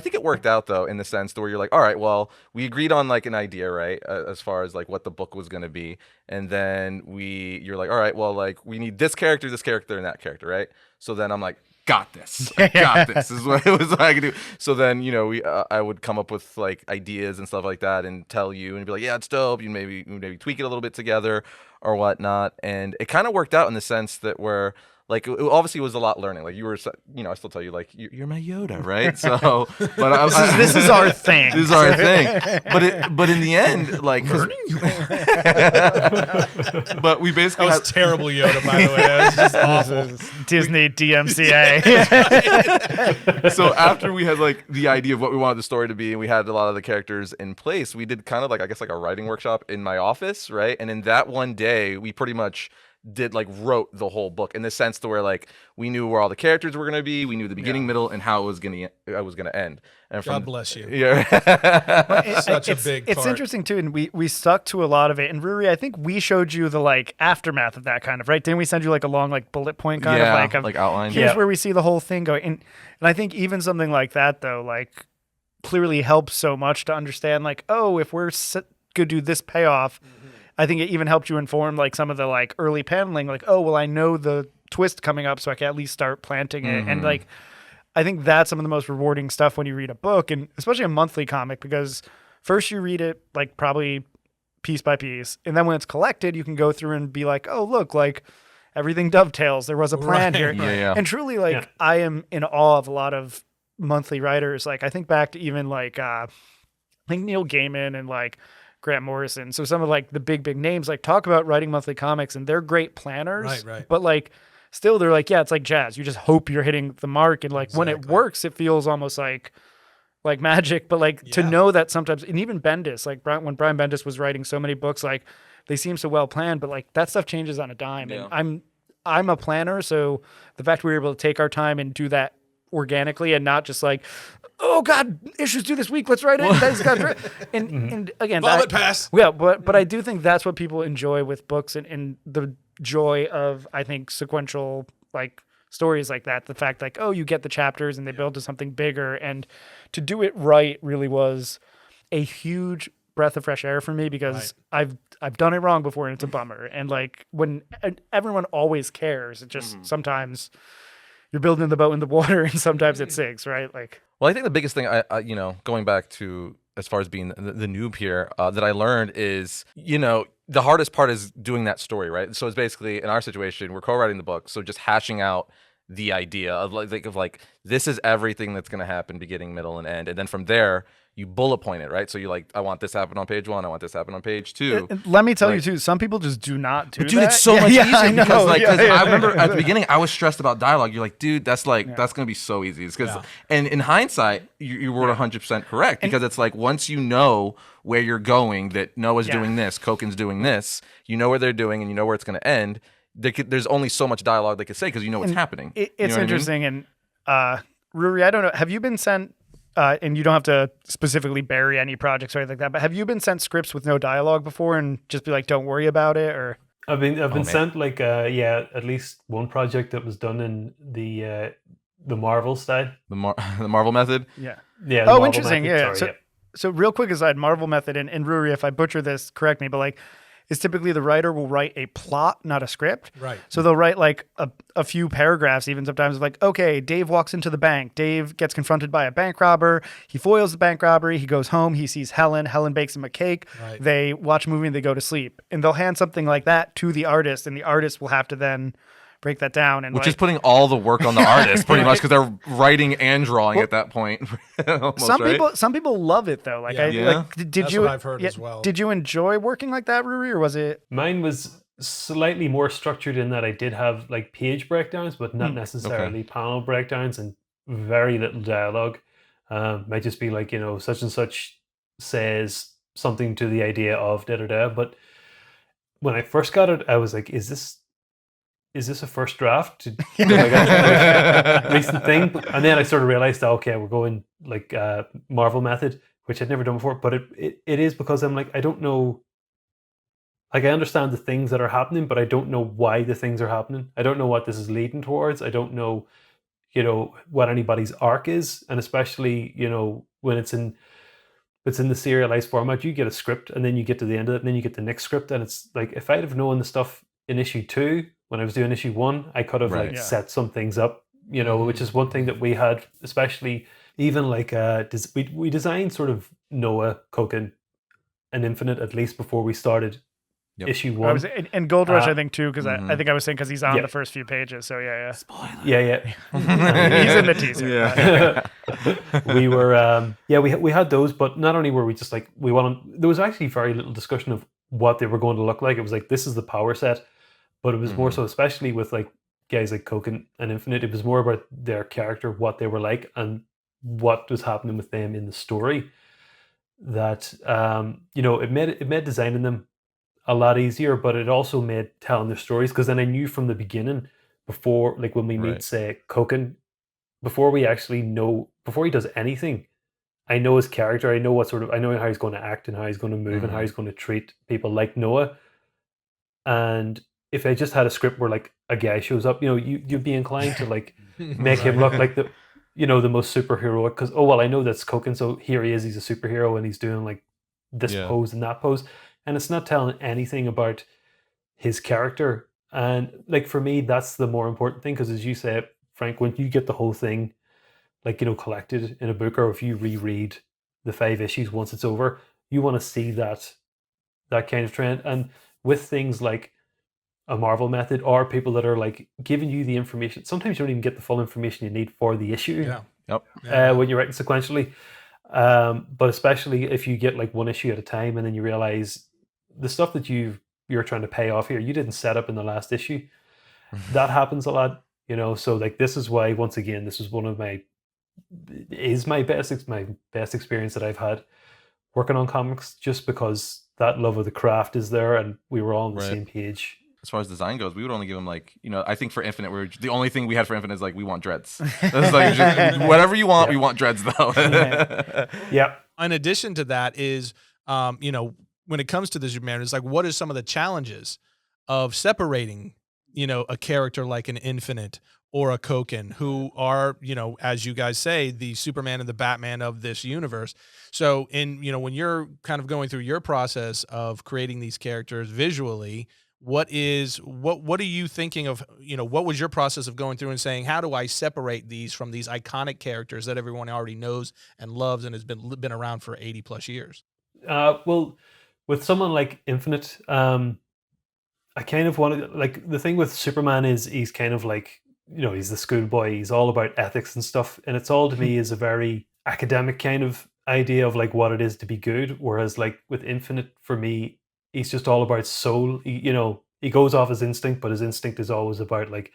think it worked out though, in the sense where you're like, all right, well, we agreed on like an idea, right? As far as like what the book was going to be. And then you're like, all right, well, like we need this character, and that character, right? So then I'm like, got this. I got this. This is what it was I could do. So then, I would come up with like ideas and stuff like that and tell you and be like, yeah, it's dope. You maybe tweak it a little bit together or whatnot. And it kind of worked out in the sense that where, like, it obviously was a lot learning. Like, you were, I still tell you, like, you're my Yoda, right? So, but this is our thing. This is our thing. But in the end, like, but we basically that was terrible Yoda, by the way. That was just awful. Disney DMCA. So after we had like the idea of what we wanted the story to be, and we had a lot of the characters in place, we did kind of like, I guess, like a writing workshop in my office, right? And in that one day, we pretty much wrote the whole book in the sense to where like we knew where all the characters were going to be, we knew the beginning, middle, and how it was going to end. And God bless you. Yeah. Such a big part. It's interesting too, and we stuck to a lot of it. And Ruairi, I think we showed you the like aftermath of that kind of, right? Didn't we send you like a long like bullet point kind of like outline? Here's where we see the whole thing going. And I think even something like that though, like clearly helps so much to understand like, oh, if we're going to do this payoff, I think it even helped you inform like some of the like early paneling, like, oh, well, I know the twist coming up, so I can at least start planting it. And like, I think that's some of the most rewarding stuff when you read a book, and especially a monthly comic, because first you read it like probably piece by piece, and then when it's collected, you can go through and be like, oh, look, like everything dovetails. There was a plan here. Yeah. And truly, like, I am in awe of a lot of monthly writers. Like, I think back to even like, I think Neil Gaiman and like Grant Morrison. So some of like the big names like talk about writing monthly comics, and they're great planners, right. But like still they're like, yeah, it's like jazz. You just hope you're hitting the mark. And like when it works, it feels almost like magic. But like to know that sometimes, and even Bendis, like when Brian Bendis was writing so many books, like they seem so well planned, but like that stuff changes on a dime. Yeah. And I'm a planner. So the fact we were able to take our time and do that organically and not just like, oh God, issues due this week, let's write it. And again, Vomit pass. Yeah, but I do think that's what people enjoy with books, and the joy of, I think, sequential like stories like that. The fact like, oh, you get the chapters and they build to something bigger, and to do it right really was a huge breath of fresh air for me because I've done it wrong before and it's a bummer. And like when everyone always cares, it just sometimes you're building the boat in the water and sometimes it sinks, right? Like, well, I think the biggest thing I going back to as far as being the noob here, that I learned is, the hardest part is doing that story, right? So it's basically, in our situation, we're co-writing the book, so just hashing out the idea of like this is everything that's going to happen, beginning, middle, and end, and then from there you bullet point it, right? So you like, I want this to happen on page 1, I want this to happen on page 2. Let me tell you too, some people just do not do but dude, that. it's so much easier because I remember yeah. at the beginning I was stressed about dialogue. You're like, dude, that's going to be so easy. It's because, and in hindsight, you were 100% correct, because it's like, once you know where you're going, that Noah's doing this, Koken's doing this, you know where they're doing, and you know where it's going to end. There's only so much dialogue they could say because you know what's happening. It's interesting. I mean? And Ruairi, I don't know, have you been sent, and you don't have to specifically bury any projects or anything like that, but have you been sent scripts with no dialogue before and just be like, don't worry about it? Or I've been sent like at least one project that was done in the Marvel style, the Marvel method. Yeah. Oh, interesting. Method. Yeah. So real quick aside, Marvel method, and Ruairi, if I butcher this, correct me, but like, is typically the writer will write a plot, not a script. Right. So they'll write like a few paragraphs, even sometimes, like, okay, Dave walks into the bank. Dave gets confronted by a bank robber. He foils the bank robbery. He goes home. He sees Helen. Helen bakes him a cake. Right. They watch a movie and they go to sleep. And they'll hand something like that to the artist, and the artist will have to then break that down. And which is putting all the work on the artist pretty much, because they're writing and drawing at that point. Almost, some people love it though. Like, did That's you? what I've heard as well. Did you enjoy working like that, Ruairi, or was it? Mine was slightly more structured in that I did have like page breakdowns, but not necessarily panel breakdowns, and very little dialogue. Might just be like, such and such says something to the idea of da da da. But when I first got it, I was like, is this a first draft? Recent thing. And then I sort of realized that, okay, we're going like Marvel method, which I'd never done before. But it is because I'm like, I don't know. Like, I understand the things that are happening, but I don't know why the things are happening. I don't know what this is leading towards. I don't know, what anybody's arc is. And especially, when it's in the serialized format, you get a script and then you get to the end of it and then you get the next script. And it's like, if I'd have known the stuff in issue 2, when I was doing issue 1, I could have set some things up, which is one thing that we had, especially even like we designed sort of Noah, Koken, and Infinite at least before we started issue 1. And Gold Rush, I think too, because I think I was saying because he's on the first few pages. So yeah. Spoiler. Yeah. He's in the teaser. Yeah. We were we had those, but not only were we just like there was actually very little discussion of what they were going to look like. It was like, this is the power set. But it was more so, especially with like guys like Koken and Infinite, it was more about their character, what they were like, and what was happening with them in the story. That it made designing them a lot easier, but it also made telling their stories, because then I knew from the beginning, before, like when we meet, say, Koken, before he does anything, I know his character. I know I know how he's going to act and how he's going to move and how he's going to treat people like Noah. And if I just had a script where like a guy shows up, you'd be inclined to like make him look like the most superheroic, because I know that's Koken, so here he is, he's a superhero and he's doing like this pose and that pose, and it's not telling anything about his character. And like, for me, that's the more important thing, because as you said, Frank, when you get the whole thing like collected in a book, or if you reread the 5 issues once it's over, you want to see that kind of trend. And with things like a Marvel method, or people that are like giving you the information, sometimes you don't even get the full information you need for the issue. When you're writing sequentially, but especially if you get like one issue at a time, and then you realize the stuff that you're trying to pay off here, you didn't set up in the last issue. That happens a lot, so like, this is why, once again, this is my best experience that I've had working on comics, just because that love of the craft is there, and we were all on the same page. As far as design goes, we would only give him like, I think for Infinite, the only thing we had for Infinite is like, we want dreads. It's like, just, whatever you want, we want dreads though. Yeah. In addition to that is, when it comes to this humanity, it's like, what are some of the challenges of separating, a character like an Infinite or a Koken, who are, as you guys say, the Superman and the Batman of this universe. So when you're kind of going through your process of creating these characters visually, what are you thinking of, what was your process of going through and saying, how do I separate these from these iconic characters that everyone already knows and loves and has been around for 80 plus years? Well, with someone like Infinite, I kind of want to, like, the thing with Superman is he's kind of like, he's the schoolboy. He's all about ethics and stuff, and it's all to me is a very academic kind of idea of like what it is to be good. Whereas like with Infinite, for me, he's just all about soul. He goes off his instinct, but his instinct is always about like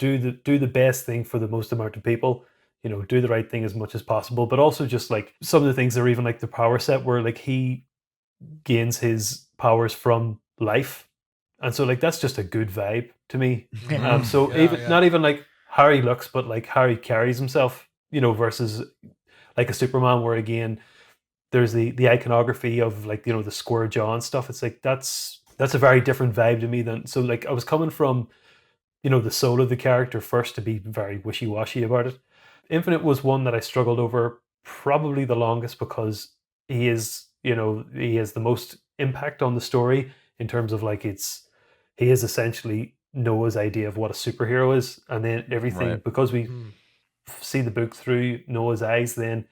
do the best thing for the most amount of people. Do the right thing as much as possible, but also just like some of the things are even like the power set where like he gains his powers from life, and so like that's just a good vibe to me. So not even like how he looks, but like how he carries himself, versus like a Superman where again there's the iconography of like the square jaw and stuff. It's like that's a very different vibe to me than, so like I was coming from the soul of the character first to be very wishy-washy about it. Infinite was one that I struggled over probably the longest because he has the most impact on the story in terms of like he is essentially Noah's idea of what a superhero is, and then everything because we see the book through Noah's eyes, then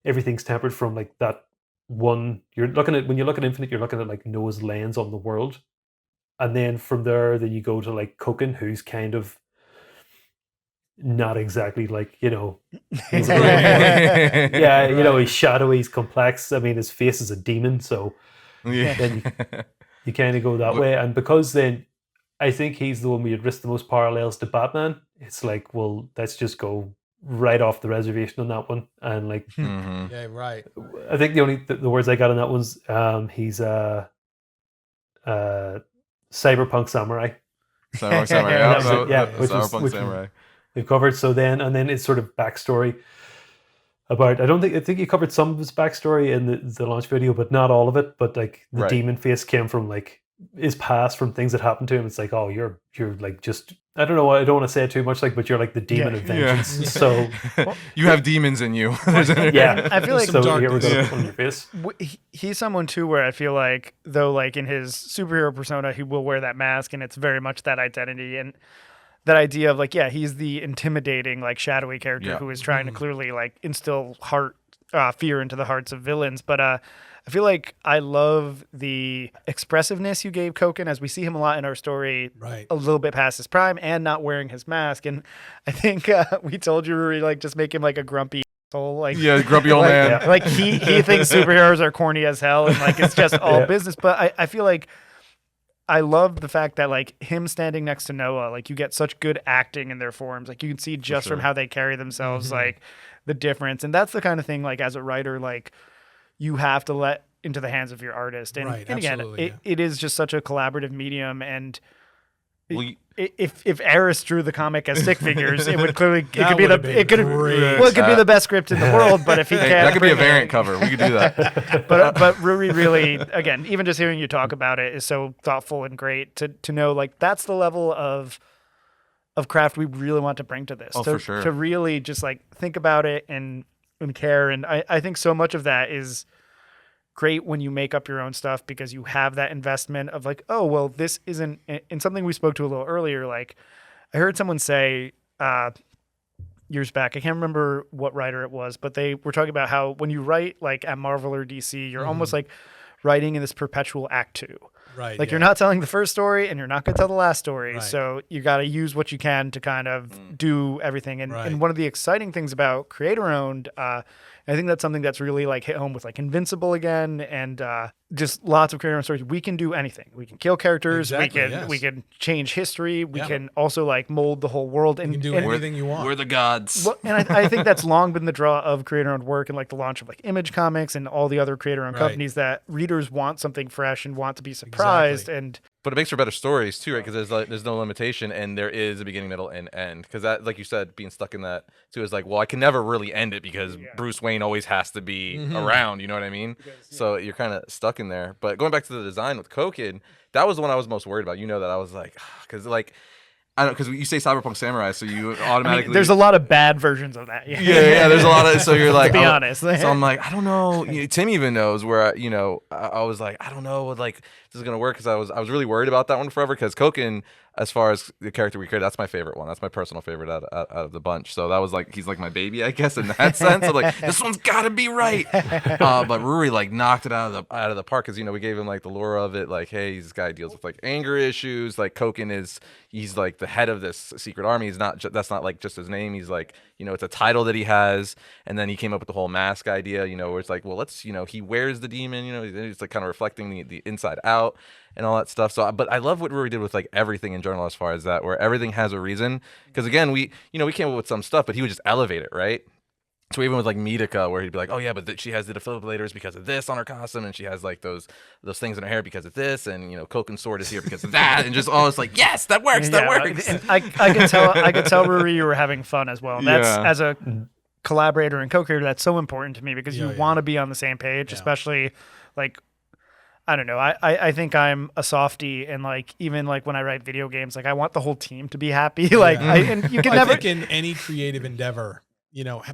everything's tempered from like that one. When you look at Infinite, you're looking at like Noah's lens on the world, and then from there, then you go to like Koken, who's kind of not exactly like he's he's shadowy, he's complex. I mean, his face is a demon, so then you kind of go that way. And because then I think he's the one we would risk the most parallels to Batman. It's like, well, let's just go right off the reservation on that one. And like, yeah, right. I think the words I got on that one's he's a cyberpunk samurai. Cyberpunk samurai, which samurai. We've covered. So then, and then it's sort of backstory about, I think you covered some of his backstory in the launch video, but not all of it. But like the demon face came from like his past, from things that happened to him. It's like, oh, you're like just, I don't know, I don't want to say it too much, like, but you're like the demon of vengeance. Yeah. So you have demons in you. Yeah, I feel like so here we go on your face. He's someone too where I feel like, though, like in his superhero persona, he will wear that mask, and it's very much that identity and that idea of like, yeah, he's the intimidating, like shadowy character who is trying to clearly like instill fear into the hearts of villains. But I feel like I love the expressiveness you gave Koken, as we see him a lot in our story, a little bit past his prime and not wearing his mask. And I think we told you, Ruairi, like just make him like a grumpy asshole, like grumpy old man. Yeah. Like he thinks superheroes are corny as hell and like it's just all business. But I feel like I love the fact that like him standing next to Noah, like you get such good acting in their forms. Like you can see just from how they carry themselves, like the difference. And that's the kind of thing, like as a writer, like you have to let into the hands of your artist. And, and again, it is just such a collaborative medium. And if Arris drew the comic as stick figures, it would clearly it could be the best script in the world. But if he can't, that could be a variant cover. We could do that. but Ruairi really, again, even just hearing you talk about it is so thoughtful and great to know like that's the level of craft we really want to bring to this. For sure. To really just like think about it and care. And I think so much of that is great when you make up your own stuff because you have that investment of like, oh, well, this isn't, and something we spoke to a little earlier. Like I heard someone say years back, I can't remember what writer it was, but they were talking about how when you write like at Marvel or DC, you're almost like writing in this perpetual act two. Right. Like you're not telling the first story and you're not going to tell the last story. Right. So you got to use what you can to kind of do everything. And one of the exciting things about creator owned, I think that's something that's really like hit home with like Invincible again and just lots of creator owned stories. We can do anything. We can kill characters. We can change history. We can also like mold the whole world. And you can do anything you want. We're the gods. Well, and I think that's long been the draw of creator owned work and like the launch of like Image Comics and all the other creator owned companies, that readers want something fresh and want to be surprised. But it makes for better stories too, right? Because there's no limitation, and there is a beginning, middle, and end. Because that, like you said, being stuck in that too is like, well, I can never really end it because Bruce Wayne always has to be around. You know what I mean? So you're kind of stuck in there. But going back to the design with Koken, that was the one I was most worried about. You know that I was like, because like I don't, because you say cyberpunk samurai, so you automatically. There's a lot of bad versions of that. Yeah. There's a lot of. So you're like, to be honest. So I'm like, I don't know. Tim even knows where I was like, I don't know, like this is gonna work because I was really worried about that one forever because Koken, as far as the character we created, that's my favorite one. That's my personal favorite out of the bunch. So that was like he's like my baby, I guess, in that sense. I'm like, this one's got to be right. But Ruairi like knocked it out of the park because we gave him like the lure of it, like, hey, this guy deals with like anger issues. Like Koken he's like the head of this secret army. He's not that's not like just his name. He's like it's a title that he has. And then he came up with the whole mask idea. Where it's like, well, let's he wears the demon. He's like kind of reflecting the inside out and all that stuff. So, but I love what Ruairi did with like everything in general as far as that, where everything has a reason. Because again, we came up with some stuff, but he would just elevate it, right? So even with like Medica, where he'd be like, oh yeah, but she has the defibrillators because of this on her costume, and she has like those things in her hair because of this, and Koken's sword is here because of that, and just all it's like, yes, that works, that works. And I could tell Ruairi you were having fun as well. And that's as a collaborator and co-creator, that's so important to me because you want to be on the same page, especially like. I don't know. I think I'm a softie, and like even like when I write video games, like I want the whole team to be happy. Like, and you can never. I think in any creative endeavor,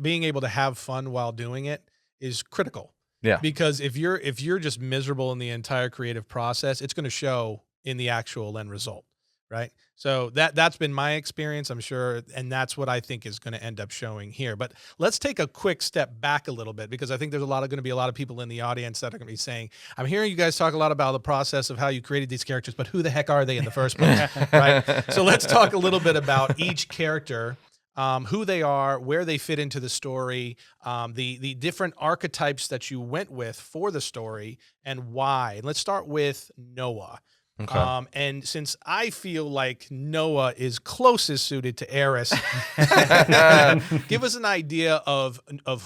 being able to have fun while doing it is critical. Yeah. Because if you're just miserable in the entire creative process, it's going to show in the actual end result, right? So that's been my experience, I'm sure, and that's what I think is going to end up showing here. But let's take a quick step back a little bit because I think there's going to be a lot of people in the audience that are going to be saying, I'm hearing you guys talk a lot about the process of how you created these characters, but who the heck are they in the first place, right? So let's talk a little bit about each character, who they are, where they fit into the story, the different archetypes that you went with for the story, and why. Let's start with Noah. Okay. And since I feel like Noah is closest suited to Arris, give us an idea of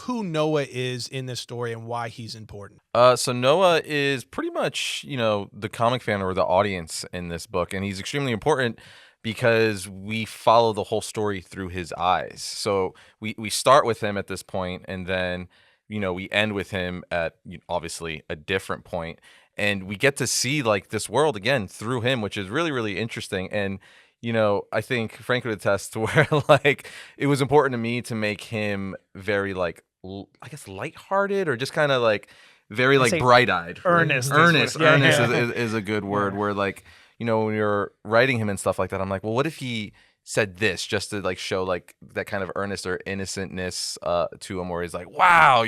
who Noah is in this story and why he's important. So Noah is pretty much, the comic fan or the audience in this book, and he's extremely important because we follow the whole story through his eyes. So we start with him at this point, and then we end with him at obviously a different point. And we get to see like this world again through him, which is really, really interesting. And, I think Frank would attest to where like it was important to me to make him very like, I guess, lighthearted or just kind of like very like bright-eyed. Earnest. Earnest is a good word where like, when you're writing him and stuff like that, I'm like, well, what if he said this just to like show like that kind of earnest or innocentness to him, where he's like, wow,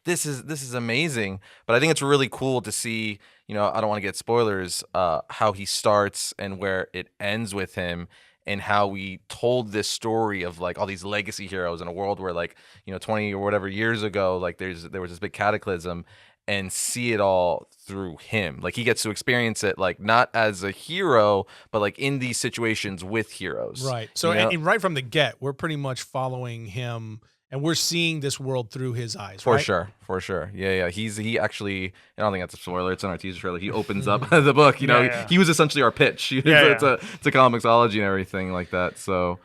this is amazing. But I think it's really cool to see, I don't want to get spoilers, how he starts and where it ends with him, and how we told this story of like all these legacy heroes in a world where like 20 or whatever years ago, like there was this big cataclysm, and see it all through him. Like he gets to experience it like not as a hero, but like in these situations with heroes. Right. So and right from the get, we're pretty much following him, and we're seeing this world through his eyes. For sure. Yeah. He actually, I don't think that's a spoiler. It's in our teaser trailer. He opens up the book. He was essentially our pitch. To ComiXology and everything like that. So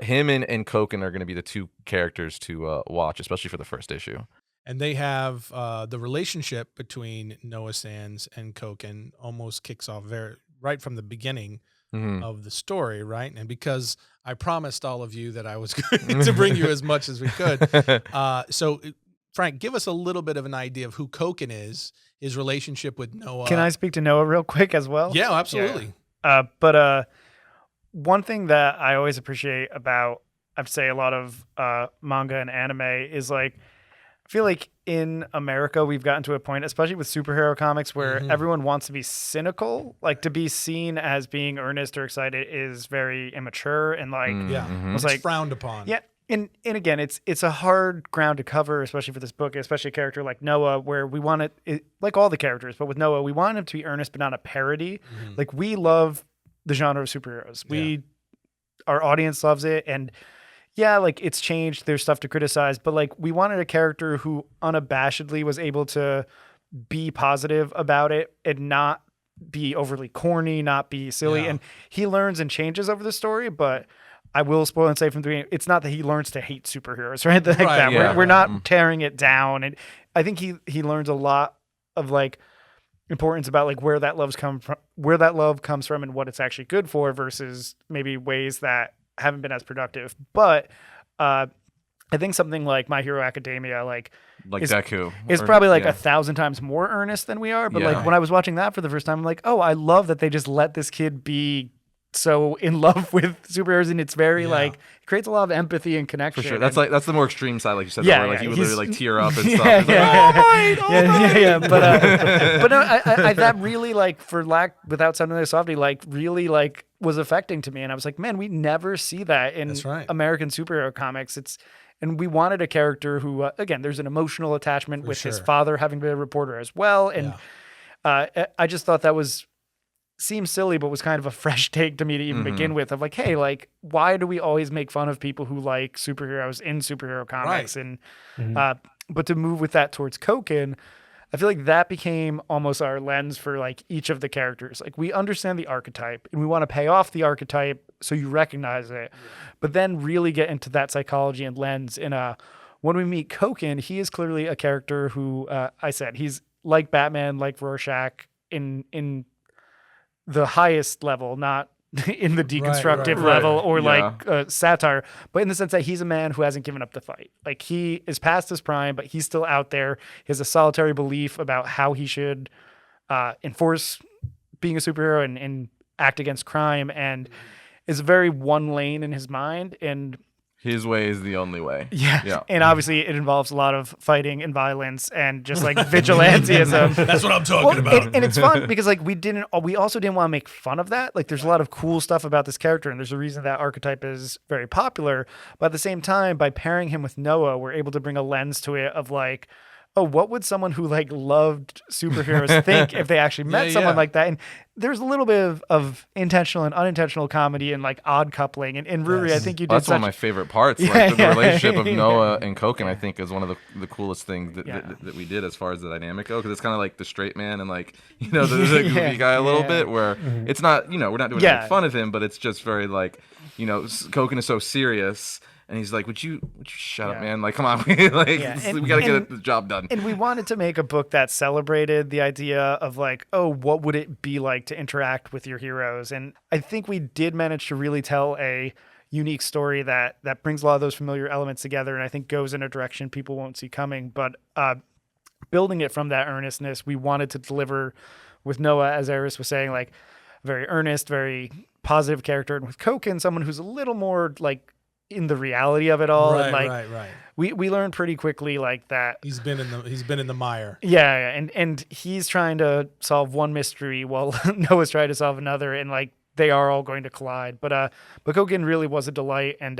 him and Koken are going to be the two characters to watch, especially for the first issue. And they have the relationship between Noah Sands and Koken almost kicks off right from the beginning of the story, right? And because I promised all of you that I was going to bring you as much as we could, so Frank, give us a little bit of an idea of who Koken is, his relationship with Noah. Can I speak to Noah real quick as well? Yeah, absolutely. But one thing that I always appreciate about, I'd say, a lot of manga and anime is like, I feel like in America, we've gotten to a point, especially with superhero comics, where everyone wants to be cynical. Like to be seen as being earnest or excited is very immature and like, it's like frowned upon. Yeah. And again, it's a hard ground to cover, especially for this book, especially a character like Noah, where we want it, like all the characters, but with Noah, we want him to be earnest, but not a parody. Like we love the genre of superheroes. Our audience loves it. And yeah, like it's changed. There's stuff to criticize, but like we wanted a character who unabashedly was able to be positive about it and not be overly corny, not be silly. And he learns and changes over the story, but I will spoil and say from the beginning, it's not that he learns to hate superheroes, right? Like that. We're not tearing it down. And I think he learns a lot of like importance about like where that love comes from and what it's actually good for versus maybe ways that haven't been as productive. But I think something like My Hero Academia, like Deku is probably like 1,000 times more earnest than we are. But like when I was watching that for the first time, I'm like, oh, I love that they just let this kid be so in love with superheroes, and it's very like it creates a lot of empathy and connection. For sure, that's the more extreme side, like you said. Yeah, where like he would literally like tear up and yeah, stuff. Yeah. But no, I that really like without sounding like softy, like really like was affecting to me, and I was like, man, we never see that in American superhero comics. And we wanted a character who, again, there's an emotional attachment with his father having been a reporter as well, and I just thought that seems silly, but was kind of a fresh take to me to even begin with, of like, hey, like, why do we always make fun of people who like superheroes in superhero comics? And but to move with that towards Koken, I feel like that became almost our lens for like each of the characters. Like, we understand the archetype and we want to pay off the archetype so you recognize it, but then really get into that psychology and lens. And when we meet Koken, he is clearly a character who he's like Batman, like Rorschach in the highest level, not in the deconstructive level or like satire, but in the sense that he's a man who hasn't given up the fight. Like, he is past his prime, but he's still out there. He has a solitary belief about how he should enforce being a superhero and act against crime, and is very one lane in his mind, and his way is the only way. Yeah. And obviously it involves a lot of fighting and violence and just like vigilantism. That's what I'm talking about. And it's fun because like we also didn't want to make fun of that. Like, there's a lot of cool stuff about this character, and there's a reason that archetype is very popular. But at the same time, by pairing him with Noah, we're able to bring a lens to it of like, oh, what would someone who like loved superheroes think if they actually met someone like that? And there's a little bit of intentional and unintentional comedy and like odd coupling. And Ruairi, I think you did. That's one of my favorite parts. Like the relationship of Noah and Koken, I think, is one of the coolest things that we did as far as the dynamic go. Because it's kind of like the straight man and like, the goofy guy a little bit, where it's not, we're not doing any fun of him, but it's just very like, Koken is so serious. And he's like, would you shut up, man? Like, come on. We got to get the job done. And we wanted to make a book that celebrated the idea of like, oh, what would it be like to interact with your heroes? And I think we did manage to really tell a unique story that brings a lot of those familiar elements together, and I think goes in a direction people won't see coming. But building it from that earnestness, we wanted to deliver with Noah, as Arris was saying, like very earnest, very positive character. And with Koken, someone who's a little more like in the reality of it all. Right. We learned pretty quickly like that he's been in the mire. And he's trying to solve one mystery while Noah's trying to solve another, and like they are all going to collide. But Koken really was a delight, and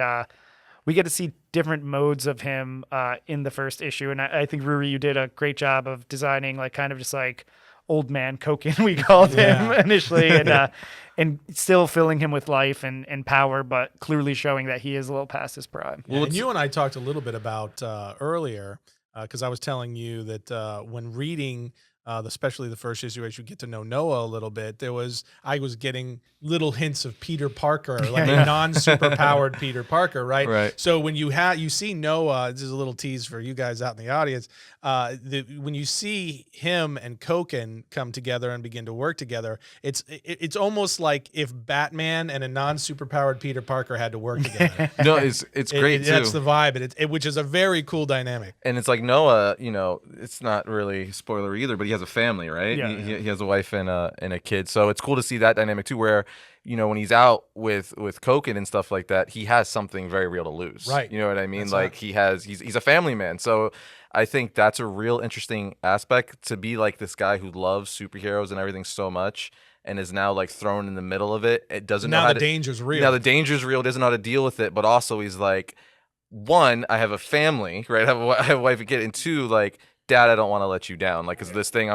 we get to see different modes of him in the first issue. And I think Ruairi, you did a great job of designing like kind of just like old man Koken, we called him initially, and still filling him with life and power, but clearly showing that he is a little past his prime. Well, and you and I talked a little bit about earlier, because I was telling you that when reading especially the first issue, as you get to know Noah a little bit, I was getting little hints of Peter Parker, like a non-superpowered Peter Parker, right? So when you see Noah, this is a little tease for you guys out in the audience. When you see him and Koken come together and begin to work together, it's almost like if Batman and a non-superpowered Peter Parker had to work together. No, it's great too. That's the vibe, which is a very cool dynamic. And it's like Noah, it's not really spoiler either, but he has a family, right? He has a wife and a kid, so it's cool to see that dynamic too, where when he's out with Koken and stuff like that, he has something very real to lose, right? You know what I mean? That's like right. he's a family man, so I think that's a real interesting aspect, to be like this guy who loves superheroes and everything so much, and is now like thrown in the middle of it. It doesn't know how the danger's real. Now the danger's real. Doesn't know how to deal with it, but also he's like, one, I have a family, right? I have a wife and kid, and two, like, Dad, I don't want to let you down, like, because this thing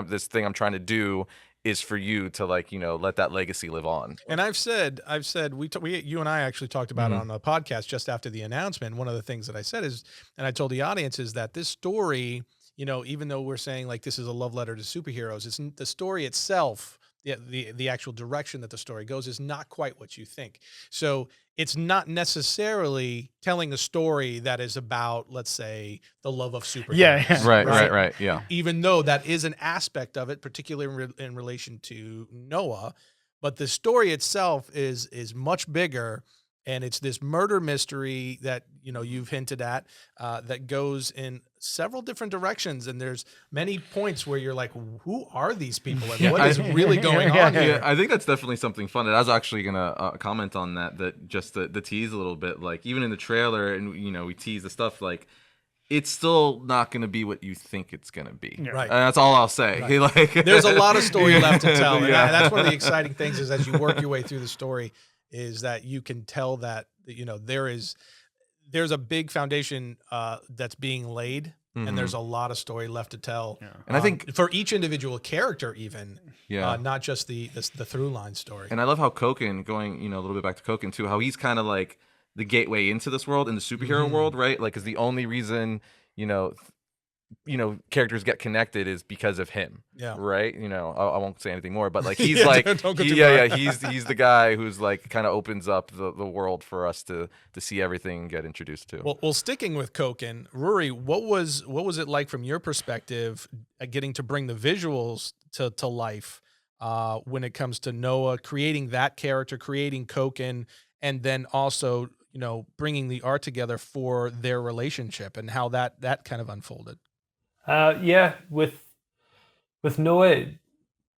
I'm trying to do is for you to, like, let that legacy live on. And I've said you and I actually talked about it on the podcast just after the announcement. One of the things that I said is, and I told the audience, is that this story, even though we're saying like this is a love letter to superheroes, the story itself, the actual direction that the story goes is not quite what you think. So it's not necessarily telling a story that is about, let's say, the love of superheroes. Yeah. Right. Yeah. Even though that is an aspect of it, particularly in relation to Noah, but the story itself is much bigger. And it's this murder mystery that, you've hinted at, that goes in several different directions. And there's many points where you're like, who are these people? And what is really going on here? Yeah, I think that's definitely something fun. And I was actually going to comment on that just the tease a little bit, like even in the trailer and, we tease the stuff, like it's still not going to be what you think it's going to be. Yeah. Right. And that's all I'll say. Right. Like, there's a lot of story left to tell. And Yeah. that's one of the exciting things is as you work your way through the story, is that you can tell that, there's a big foundation that's being laid, and there's a lot of story left to tell. Yeah. And I think for each individual character, even, not just the through line story. And I love how Koken, going, a little bit back to Koken too, how he's kind of like the gateway into this world, in the superhero world, right? Like, is the only reason, characters get connected is because of him. Yeah. Right. I won't say anything more, but like he's don't go too far. he's the guy who's like kind of opens up the world for us to see everything and get introduced to. Well, sticking with Koken, Ruairi, what was it like from your perspective, getting to bring the visuals to life when it comes to Noah, creating that character, creating Koken, and then also bringing the art together for their relationship and how that kind of unfolded? With Noah,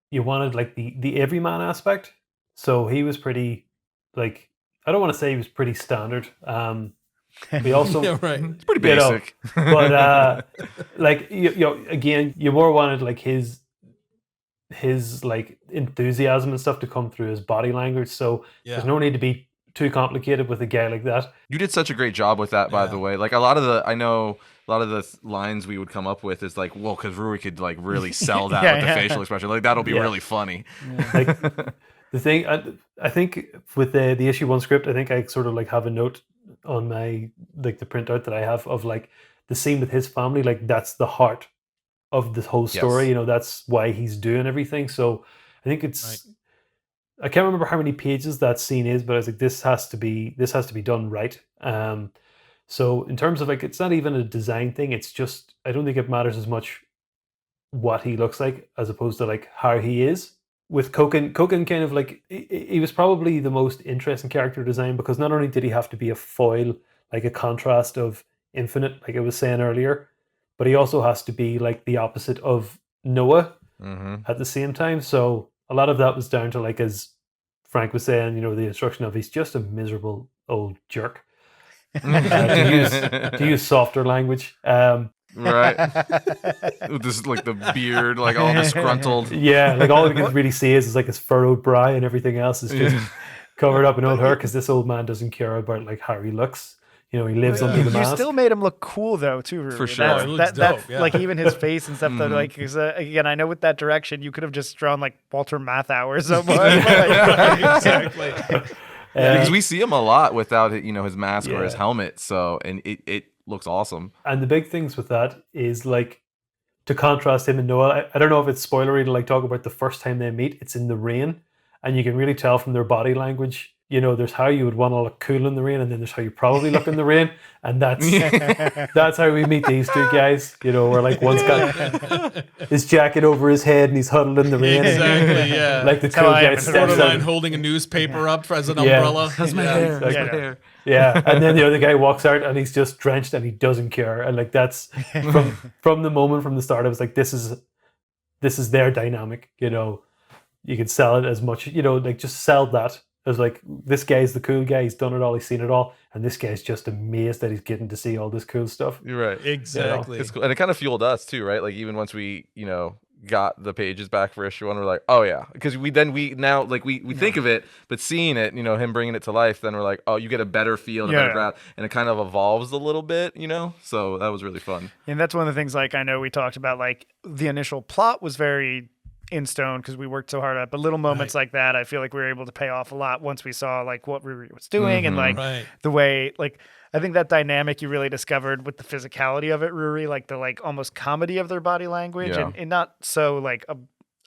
you wanted like the everyman aspect. So he was pretty, like, I don't want to say he was pretty standard. We also Yeah, right. It's pretty basic. But like again, you more wanted like his like enthusiasm and stuff to come through his body language. So there's no need to be too complicated with a guy like that. You did such a great job with that, by the way. Like a lot of the lines we would come up with is like, well, because Ruairi could like really sell that with the facial expression. Like that'll be really funny. Yeah. Like the thing, I think with the issue 1 script, I think I sort of like have a note on my like the printout that I have of like the scene with his family. Like that's the heart of this whole story. Yes. That's why he's doing everything. So I think it's. Right. I can't remember how many pages that scene is, but I was like, this has to be done right. So in terms of like, it's not even a design thing. It's just, I don't think it matters as much what he looks like as opposed to like how he is. With Koken kind of like, he was probably the most interesting character design because not only did he have to be a foil, like a contrast of Infinite, like I was saying earlier, but he also has to be like the opposite of Noah at the same time. So a lot of that was down to, like, as Frank was saying, the instruction of he's just a miserable old jerk. To use softer language. Right. With this, like, the beard, like, all disgruntled. Yeah, like, all we can really see is like his furrowed brow and everything else is just covered up in old hair because this old man doesn't care about, like, how he looks. He lives under the mask. You still made him look cool, though, too, Ruairi. For sure. That's like, even his face and stuff, though, like, cause, again, I know with that direction, you could have just drawn, like, Walter Matthau or someone. Exactly. Because we see him a lot without, his mask or his helmet, so, and it looks awesome. And the big things with that is, like, to contrast him and Noah, I don't know if it's spoilery to, like, talk about the first time they meet. It's in the rain, and you can really tell from their body language. There's how you would want to look cool in the rain, and then there's how you probably look in the rain, and that's how we meet these two guys. Where like one's got his jacket over his head and he's huddled in the rain. Exactly, yeah. Like the cool guy steps out, holding a newspaper up as an umbrella. That's my hair. That's my hair. Yeah, and then the other guy walks out and he's just drenched and he doesn't care. And like that's from the moment from the start, I was like, this is their dynamic. You can sell it as much. Like just sell that. It was like, this guy's the cool guy. He's done it all. He's seen it all. And this guy's just amazed that he's getting to see all this cool stuff. You're right. Exactly. It's cool. And it kind of fueled us too, right? Like even once we, got the pages back for issue 1, we're like, oh yeah. Because we now like we think of it, but seeing it, him bringing it to life, then we're like, oh, you get a better feel and a better grasp. And it kind of evolves a little bit, So that was really fun. And that's one of the things, like, I know we talked about, like, the initial plot was very in stone because we worked so hard at it. But little moments like that, I feel like we were able to pay off a lot once we saw like what Ruairi was doing and like the way, like, I think that dynamic you really discovered with the physicality of it, Ruairi, like the like almost comedy of their body language and not so like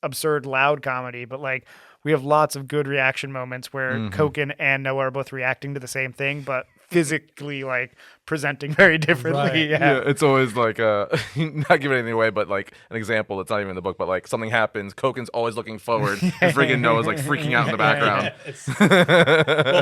absurd, loud comedy, but like we have lots of good reaction moments where Koken and Noah are both reacting to the same thing, but physically like presenting very differently. Right. Yeah, it's always like not giving anything away, but like an example that's not even in the book, but like something happens, Koken's always looking forward, and freaking Noah's like freaking out in the background.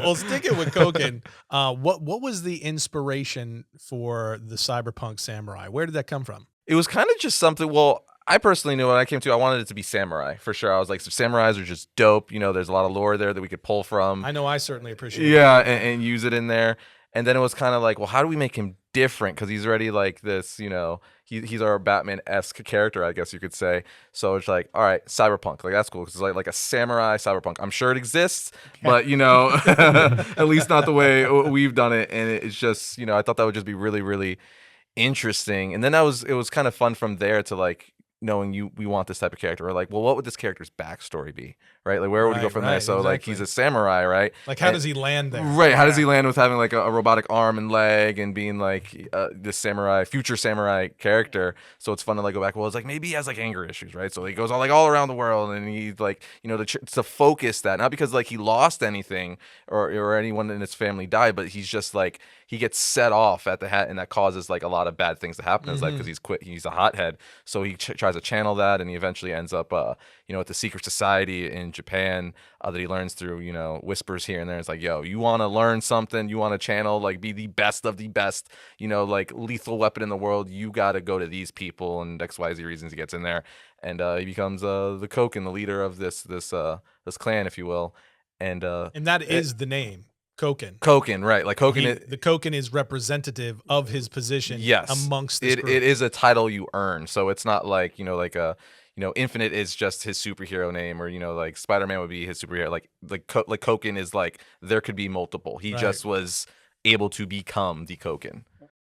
Well, sticking with Koken, what was the inspiration for the cyberpunk samurai? Where did that come from? It was kind of just something. Well, I personally knew when I came to, I wanted it to be samurai for sure. I was like, samurais are just dope. You know, there's a lot of lore there that we could pull from. I know, I certainly appreciate it. Yeah, and use it in there. And then it was kind of like, well, how do we make him different? Because he's already like this, you know, he's our Batman-esque character, I guess you could say. So it's like, all right, cyberpunk, like that's cool because it's like a samurai cyberpunk. I'm sure it exists, but you know, at least not the way we've done it. And it's just, you know, I thought that would just be really, really interesting. And then it was kind of fun from there to like knowing we want this type of character. We're like, well, what would this character's backstory be, right? Like, where would he go from there? So, like, he's a samurai, right? Like, how does he land there? Right. How does he land with having like a robotic arm and leg and being like this samurai, future samurai character? So it's fun to like go back. Well, it's like maybe he has like anger issues, right? So he goes all around the world, and he's like, you know, to focus that, not because like he lost anything or anyone in his family died, but he's just like he gets set off at the hat, and that causes like a lot of bad things to happen in his life because he's a hothead. So he tries to channel that, and he eventually ends up, you know, at the secret society in Japan that he learns through, you know, whispers here and there. It's like, yo, you want to learn something, you want to channel, like be the best of the best, you know, like lethal weapon in the world, you got to go to these people, and XYZ reasons he gets in there, and he becomes the Koken, the leader of this clan, if you will, and that is the name. Koken, right? Like Koken, the Koken is representative of his position. Yes, amongst this group. It is a title you earn, so it's not like, you know, like Infinite is just his superhero name, or you know, like Spider-Man would be his superhero. Like Koken is like there could be multiple. He just was able to become the Koken.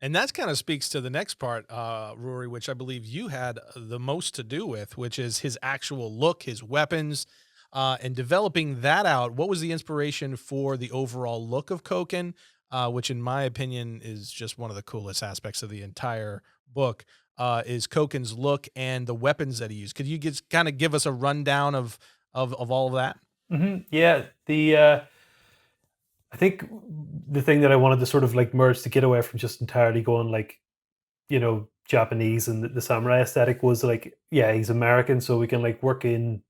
And that kind of speaks to the next part, Ruairi, which I believe you had the most to do with, which is his actual look, his weapons. And developing that out, what was the inspiration for the overall look of Koken, which in my opinion is just one of the coolest aspects of the entire book, is Koken's look and the weapons that he used. Could you kind of give us a rundown of all of that? Yeah, I think the thing that I wanted to sort of like merge to get away from just entirely going like, you know, Japanese and the samurai aesthetic was like, yeah, he's American, so we can like work in,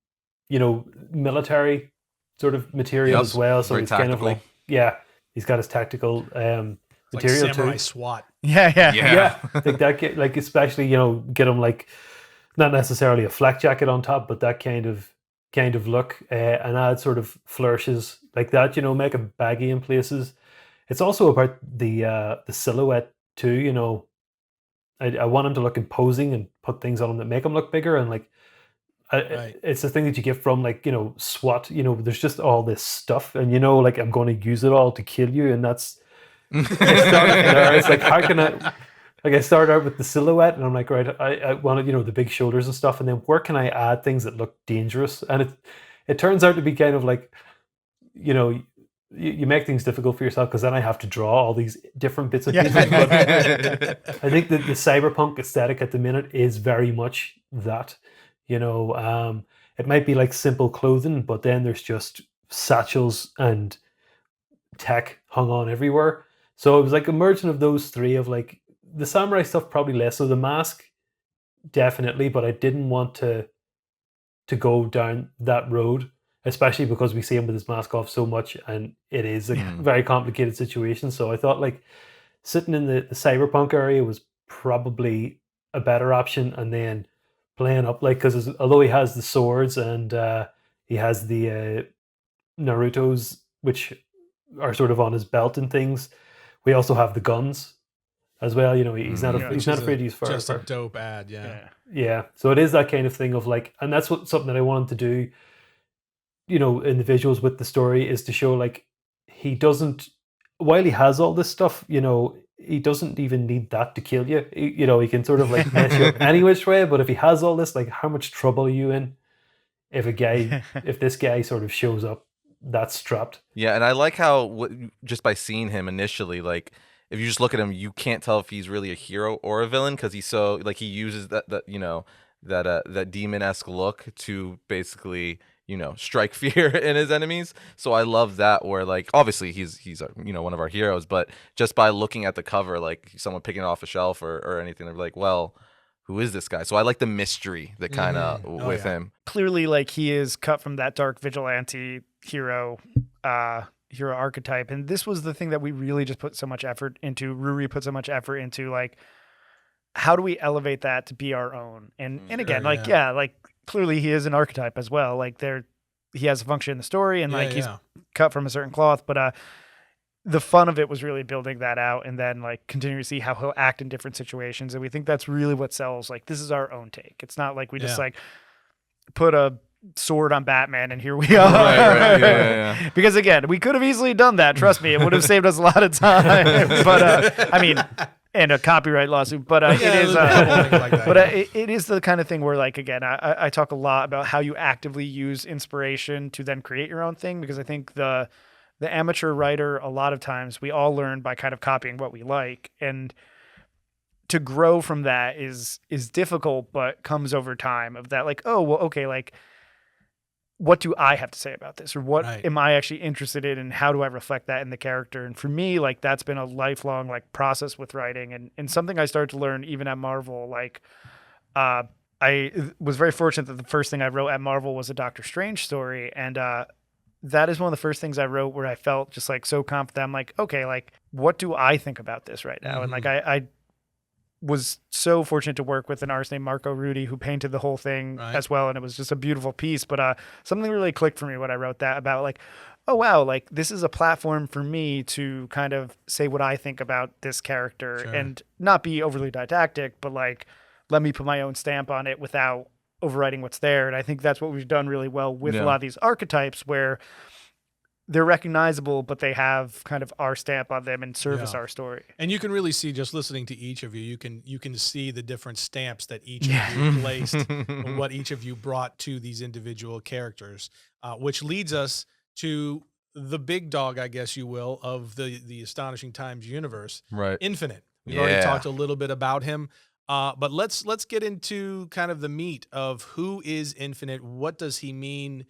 you know, military sort of material as well. So it's kind of like, yeah, he's got his tactical material like samurai too. SWAT. Yeah. Like that, like especially, you know, get him like not necessarily a flak jacket on top, but that kind of look, and add sort of flourishes like that. You know, make him baggy in places. It's also about the silhouette too. You know, I want him to look imposing and put things on him that make him look bigger, and like. It's the thing that you get from like, you know, SWAT, you know, there's just all this stuff, and you know, like I'm going to use it all to kill you, and that's it's like, how can I start out with the silhouette, and I'm like, right, I wanted, you know, the big shoulders and stuff, and then where can I add things that look dangerous? And it turns out to be kind of like, you know, you make things difficult for yourself, because then I have to draw all these different bits and pieces. But I think that the cyberpunk aesthetic at the minute is very much that. You know, it might be like simple clothing, but then there's just satchels and tech hung on everywhere. So it was like a merging of those three, of like the samurai stuff, probably less so, the mask definitely, but I didn't want to go down that road, especially because we see him with his mask off so much, and it is a very complicated situation. So I thought like sitting in the cyberpunk area was probably a better option, and then playing up, like, because although he has the swords and he has the Naruto's, which are sort of on his belt and things, we also have the guns as well. You know, he's not afraid to use fire. Just a dope ad, yeah. So it is that kind of thing of like, and that's something that I wanted to do, you know, in the visuals with the story, is to show like he doesn't, while he has all this stuff, you know, he doesn't even need that to kill you. You know, he can sort of like mess you up any which way. But if he has all this, like, how much trouble are you in if if this guy sort of shows up that's strapped? Yeah, and I like how just by seeing him initially, like if you just look at him, you can't tell if he's really a hero or a villain, because he's so like he uses that you know, that demon-esque look to basically, strike fear in his enemies. So I love that, where like obviously he's one of our heroes, but just by looking at the cover, like someone picking it off a shelf or anything, they're like, well, who is this guy? So I like the mystery that kind of with him. Clearly, like, he is cut from that dark vigilante hero archetype, and this was the thing that we really just put so much effort into. Ruairi put so much effort into, like, how do we elevate that to be our own? And again, like clearly he is an archetype as well. Like he has a function in the story, and he's cut from a certain cloth. But the fun of it was really building that out, and then like continue to see how he'll act in different situations. And we think that's really what sells. Like, this is our own take. It's not like we just like put a sword on Batman and here we are. Right. Yeah. Because again, we could have easily done that. Trust me, it would have saved us a lot of time. But I mean. And a copyright lawsuit, but it is. But it is the kind of thing where, like, again, I talk a lot about how you actively use inspiration to then create your own thing, because I think the amateur writer, a lot of times we all learn by kind of copying what we like, and to grow from that is difficult, but comes over time. Of that, like, oh well, okay, like, what do I have to say about this, or what am I actually interested in, and how do I reflect that in the character? And for me, like, that's been a lifelong like process with writing, and something I started to learn even at Marvel. Like, I was very fortunate that the first thing I wrote at Marvel was a Doctor Strange story, and that is one of the first things I wrote where I felt just like so confident. I'm like, okay, like, what do I think about this right now? And like, I was so fortunate to work with an artist named Marco Rudy, who painted the whole thing as well. And it was just a beautiful piece, but something really clicked for me when I wrote that, about like, oh wow, like, this is a platform for me to kind of say what I think about this character and not be overly didactic, but like, let me put my own stamp on it without overwriting what's there. And I think that's what we've done really well with a lot of these archetypes, where they're recognizable, but they have kind of our stamp on them and service our story. And you can really see, just listening to each of you, you can see the different stamps that each of you placed, and what each of you brought to these individual characters, which leads us to the big dog, I guess you will, of the Astonishing Times universe, Infinite. We've already talked a little bit about him, but let's get into kind of the meat of who is Infinite. What does he mean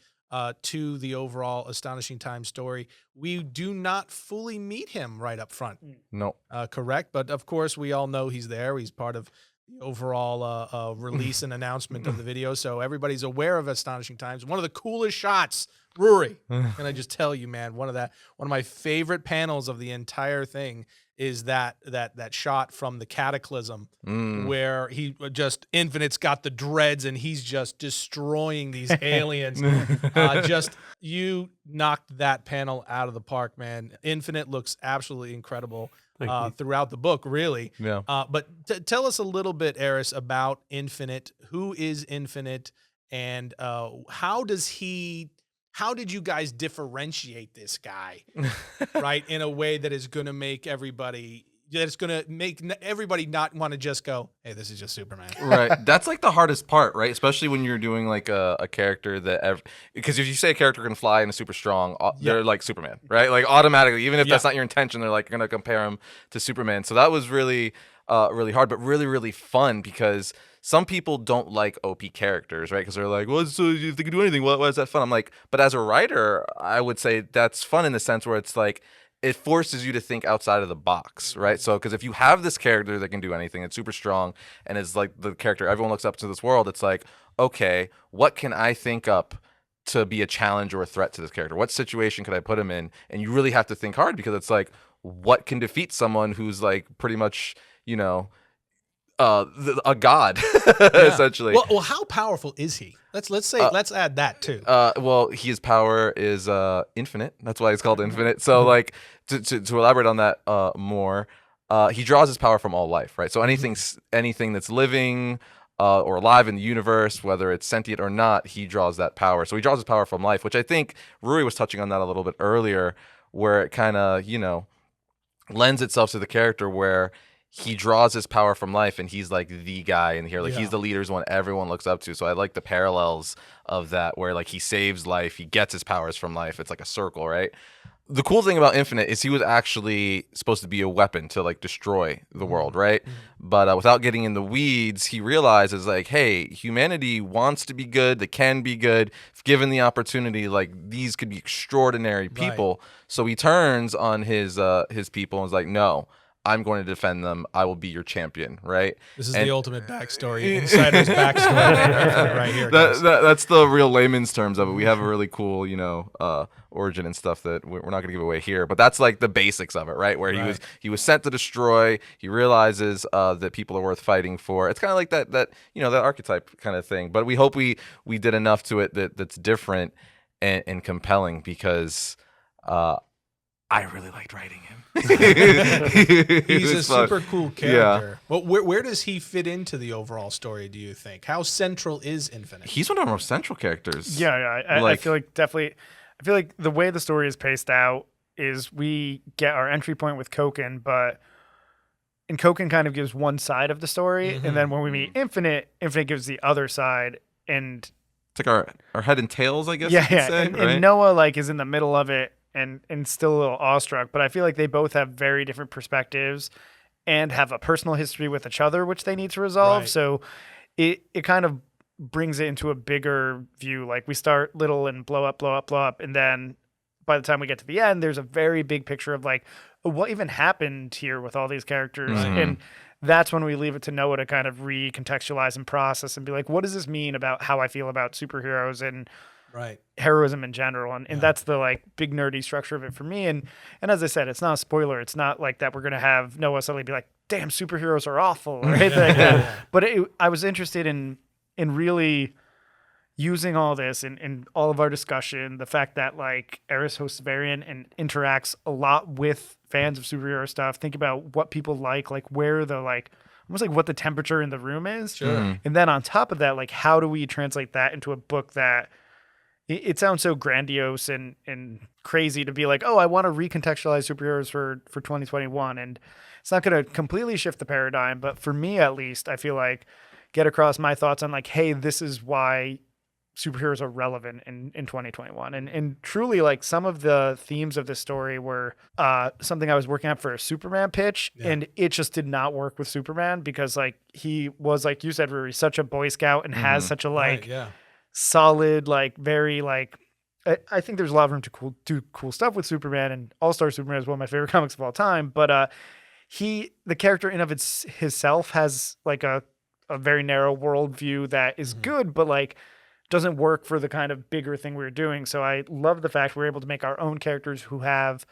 to the overall Astonishing Times story? We do not fully meet him right up front. No. Correct. But of course, we all know he's there. He's part of the overall release and announcement of the video. So everybody's aware of Astonishing Times. One of the coolest shots, Ruairi. Can I just tell you, man, one of my favorite panels of the entire thing is that shot from the Cataclysm, where he just, Infinite's got the dreads and he's just destroying these aliens. You knocked that panel out of the park, man. Infinite looks absolutely incredible throughout the book, really. Yeah. But tell us a little bit, Arris, about Infinite. Who is Infinite, and how did you guys differentiate this guy, right, in a way that is going to make everybody not want to just go, hey, this is just Superman. Right. That's like the hardest part, right? Especially when you're doing like a character because if you say a character can fly and is super strong, they're like Superman, right? Like, automatically, even if that's not your intention, they're like going to compare him to Superman. So that was really, really hard, but really, really fun, because some people don't like OP characters, right? Because they're like, well, so if they can do anything, why is that fun? I'm like, but as a writer, I would say that's fun in the sense where it's like, it forces you to think outside of the box, right? So, because if you have this character that can do anything, it's super strong, and is like the character everyone looks up to this world, it's like, okay, what can I think up to be a challenge or a threat to this character? What situation could I put him in? And you really have to think hard, because it's like, what can defeat someone who's like pretty much, a god, essentially. Well, how powerful is he? Let's add that too. Well, his power is infinite. That's why it's called Infinite. So, like, to elaborate on that more, he draws his power from all life, right? So anything that's living or alive in the universe, whether it's sentient or not, he draws that power. So he draws his power from life, which I think Ruairi was touching on that a little bit earlier, where it kind of lends itself to the character where he draws his power from life, and he's like the guy in here. Like, he's the leader's one everyone looks up to. So I like the parallels of that, where like he saves life, he gets his powers from life. It's like a circle, right? the cool thing about Infinite is he was actually supposed to be a weapon to like destroy the world, right? But without getting in the weeds, he realizes like, hey, humanity wants to be good. They can be good if given the opportunity. Like these could be extraordinary people. So he turns on his people and is like, no, I'm going to defend them. I will be your champion, right? This is the ultimate backstory, insider's backstory right here. That's the real layman's terms of it. We have a really cool, origin and stuff that we're not going to give away here, but that's like the basics of it, right? Where he was sent to destroy. He realizes that people are worth fighting for. It's kind of like that archetype kind of thing. But we hope we did enough to it that's different and compelling because I really liked writing him. He's a super cool character. Yeah. Well, where does he fit into the overall story, do you think? How central is Infinite? He's one of our most central characters. Yeah. I feel like definitely. I feel like the way the story is paced out is we get our entry point with Koken, and Koken kind of gives one side of the story, and then when we meet Infinite gives the other side, and it's like our head and tails, I guess. Yeah, you could say, and right? Noah like is in the middle of it and still a little awestruck, but I feel like they both have very different perspectives and have a personal history with each other, which they need to resolve. Right. So it kind of brings it into a bigger view. Like we start little and blow up, and then by the time we get to the end, there's a very big picture of like what even happened here with all these characters, and that's when we leave it to Noah to kind of recontextualize and process and be like, what does this mean about how I feel about superheroes and heroism in general, and that's the like big nerdy structure of it for me. And as I said, it's not a spoiler. It's not like that we're gonna have Noah suddenly be like, "Damn, superheroes are awful," right? But I was interested in really using all this in all of our discussion, the fact that like Arris hosts Variant and interacts a lot with fans of superhero stuff. Think about what people like where the like almost like what the temperature in the room is. Sure. And then on top of that, like how do we translate that into a book that it sounds so grandiose and crazy to be like, oh, I want to recontextualize superheroes for 2021. And it's not going to completely shift the paradigm, but for me at least, I feel like get across my thoughts on like, hey, this is why superheroes are relevant in 2021. And truly like some of the themes of this story were something I was working on for a Superman pitch, and it just did not work with Superman because like he was, like you said, Ruairi, such a Boy Scout and has such a like solid, like very like I think there's a lot of room to do cool stuff with Superman, and All-Star Superman is one of my favorite comics of all time. But the character in of himself has like a very narrow worldview that is good, but like doesn't work for the kind of bigger thing we were doing. So I love the fact we're able to make our own characters who have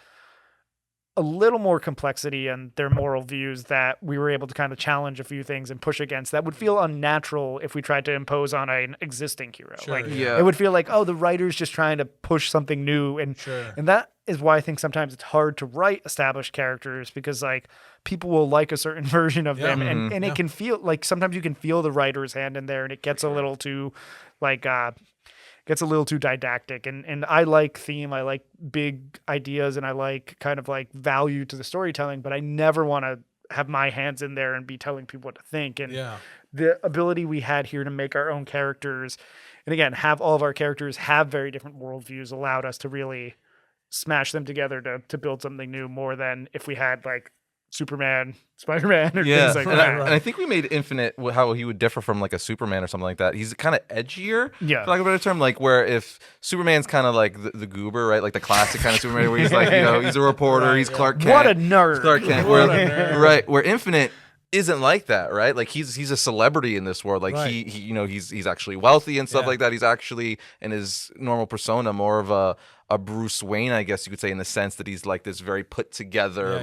a little more complexity and their moral views that we were able to kind of challenge a few things and push against that would feel unnatural if we tried to impose on an existing hero. Sure, It would feel like, oh, the writer's just trying to push something new. And that is why I think sometimes it's hard to write established characters, because like people will like a certain version of them, and it can feel like sometimes you can feel the writer's hand in there, and it gets a little too like gets a little too didactic. And I like theme, I like big ideas, and I like kind of like value to the storytelling, but I never want to have my hands in there and be telling people what to think. And the ability we had here to make our own characters, and again, have all of our characters have very different worldviews, allowed us to really smash them together to build something new, more than if we had like Superman, Spider-Man, or things like that. And I think we made Infinite how he would differ from like a Superman or something like that. He's kind of edgier, for lack of a better term. Like where if Superman's kind of like the goober, right? Like the classic kind of Superman where he's like, he's a reporter, he's Clark Kent. What a nerd. Clark Kent. Where Infinite isn't like that, right? Like he's a celebrity in this world. Like he's actually wealthy and stuff like that. He's actually in his normal persona more of a Bruce Wayne, I guess you could say, in the sense that he's like this very put together,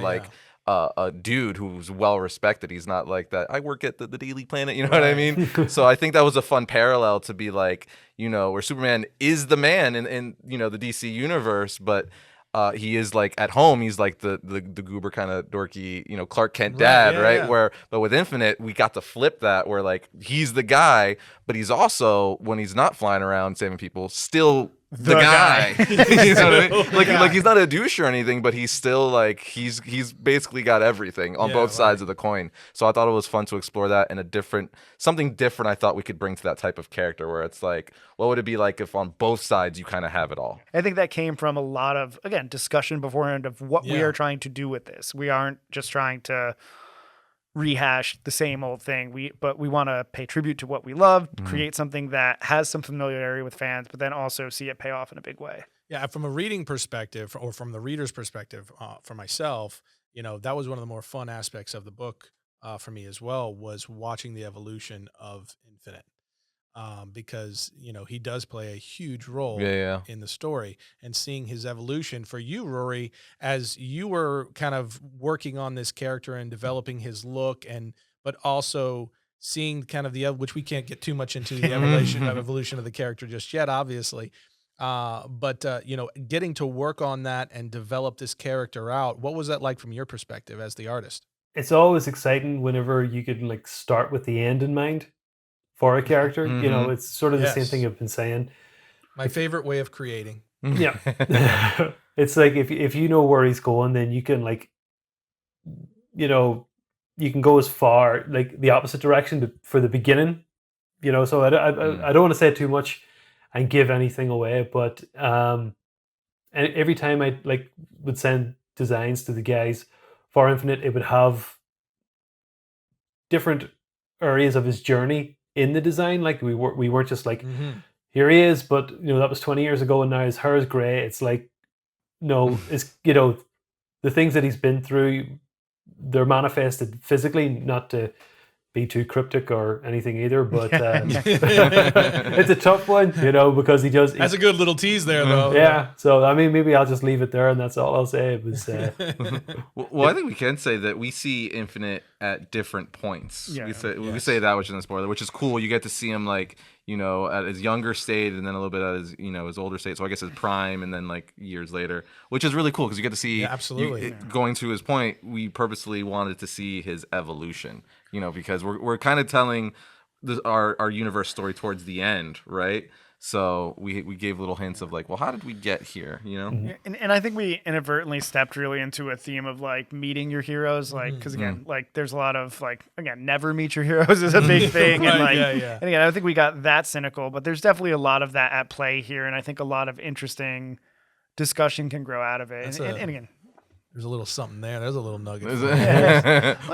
a dude who's well respected. He's not like that. I work at the Daily Planet, you know what I mean? So I think that was a fun parallel to be like, where Superman is the man in the DC universe, but he is like at home, he's like the goober kind of dorky, Clark Kent dad, right? But with Infinite, we got to flip that, where like he's the guy, but he's also, when he's not flying around saving people, still the guy. You know what I mean? Like he's not a douche or anything, but he's still like he's basically got everything on both sides of the coin. So I thought it was fun to explore that in something different. I thought we could bring to that type of character where it's like, what would it be like if on both sides you kind of have it all? I think that came from a lot of, again, discussion beforehand of what we are trying to do with this. We aren't just trying to rehash the same old thing. But we want to pay tribute to what we love, create something that has some familiarity with fans, but then also see it pay off in a big way. Yeah, from a reading perspective, or from the reader's perspective, for myself, that was one of the more fun aspects of the book for me as well, was watching the evolution of Infinite. Because he does play a huge role in the story, and seeing his evolution for you, Rory, as you were kind of working on this character and developing his look, but also seeing kind of which we can't get too much into the evolution of the character just yet, obviously. But getting to work on that and develop this character out, what was that like from your perspective as the artist? It's always exciting whenever you can like start with the end in mind for a character. It's sort of the same thing I've been saying. My favorite way of creating. Yeah. It's like if you know where he's going, then you can like, you can go as far like the opposite direction for the beginning. So I don't want to say too much and give anything away, but and every time I like would send designs to the guys for Infinite, it would have different areas of his journey in the design. Like we weren't just like, here he is, but that was 20 years ago and now his hair is gray. It's like, no, it's the things that he's been through, they're manifested physically, not to be too cryptic or anything either, but it's a tough one, because he does. That's a good little tease there, though. Yeah, so I mean, maybe I'll just leave it there, and that's all I'll say. It was. Well, I think we can say that we see Infinite at different points. Yeah. We say that, which is a spoiler, which is cool. You get to see him like at his younger state, and then a little bit at his his older state. So I guess his prime, and then like years later, which is really cool because you get to see. Yeah, absolutely. Going to his point, we purposely wanted to see his evolution. Because we're kind of telling our universe story towards the end, right? So we gave little hints of like, well, how did we get here? And I think we inadvertently stepped really into a theme of like meeting your heroes, like because again, like there's a lot of like never meet your heroes is a big thing, and like and again, I think we got that cynical, but there's definitely a lot of that at play here, and I think a lot of interesting discussion can grow out of it. And again. There's a little something there. There's a little nugget.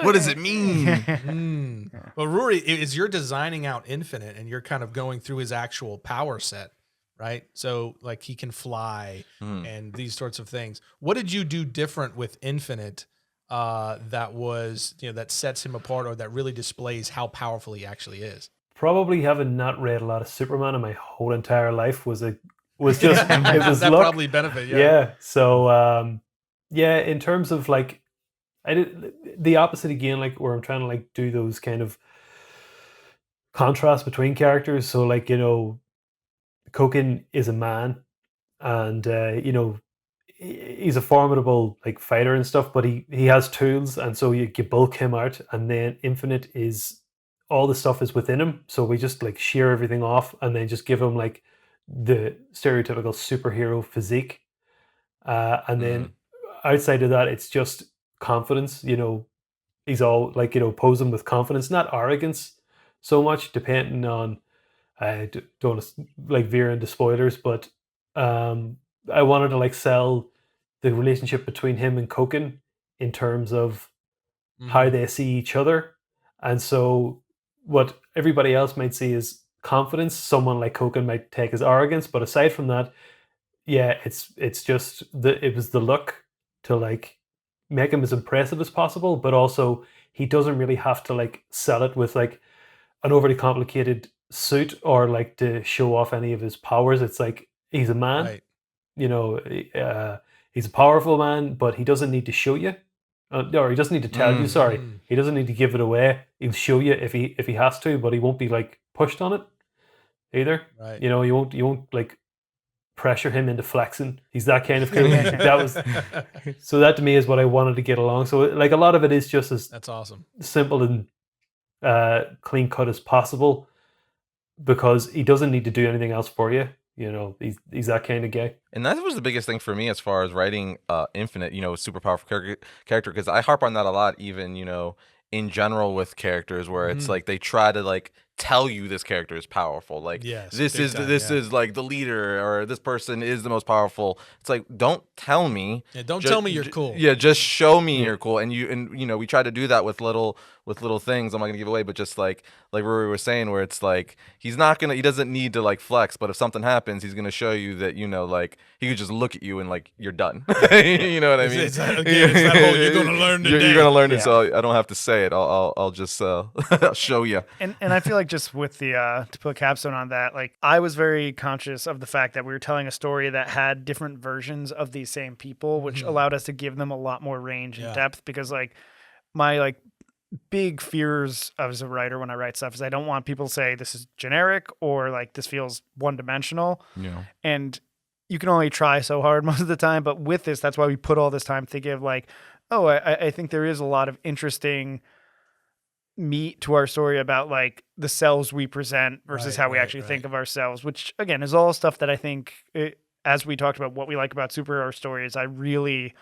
What does it mean? Well, Rory, is you're designing out Infinite and you're kind of going through his actual power set, right? So like he can fly and these sorts of things. What did you do different with Infinite that was, that sets him apart or that really displays how powerful he actually is? Probably having not read a lot of Superman in my whole entire life was just it was that luck. Probably benefit. Yeah. So yeah, in terms of like, I did the opposite again, like where I'm trying to like do those kind of contrasts between characters. So like, Koken is a man and, he's a formidable like fighter and stuff, but he has tools. And so you bulk him out, and then Infinite is all the stuff is within him. So we just like shear everything off and then just give him like the stereotypical superhero physique. And then outside of that, it's just confidence. He's all like, posing with confidence, not arrogance so much, depending on, I don't want to like veer into spoilers, but I wanted to like sell the relationship between him and Koken in terms of how they see each other. And so what everybody else might see is confidence, someone like Koken might take as arrogance. But aside from that, yeah, it's just it was the look to like make him as impressive as possible, but also he doesn't really have to like sell it with like an overly complicated suit or like to show off any of his powers. It's like he's a man, right. He's a powerful man, but he doesn't need to show you, or he doesn't need to tell you. Sorry, he doesn't need to give it away. He'll show you if he has to, but he won't be like pushed on it either. Right. You won't like pressure him into flexing. He's that kind of cool. That was so that to me is what I wanted to get along. So like a lot of it is just as that's awesome, simple and clean cut as possible, because he doesn't need to do anything else for you. You know, he's that kind of guy. And that was the biggest thing for me as far as writing Infinite, super powerful character, because I harp on that a lot, even, in general with characters where it's like they try to like tell you this character is powerful. Like this is like the leader, or this person is the most powerful. It's like, don't tell me. Yeah, don't tell me you're cool. Yeah, just show me you're cool. And we try to do that with little things I'm not gonna give away, but just like Rory was saying, where it's like he doesn't need to like flex, but if something happens, he's gonna show you that like he could just look at you and like you're done. You know what I mean? It's that whole, you're gonna learn today. You're gonna learn it, so I don't have to say it. I'll just show you. And I feel like just with the to put a capstone on that, like I was very conscious of the fact that we were telling a story that had different versions of these same people, which allowed us to give them a lot more range and depth. Because like my like big fears as a writer when I write stuff is I don't want people to say this is generic or like this feels one dimensional. Yeah. And you can only try so hard most of the time. But with this, that's why we put all this time thinking of like, oh, I think there is a lot of interesting meat to our story about like the selves we present versus how we actually think of ourselves, which again is all stuff that I think, as we talked about what we like about superhero stories, I really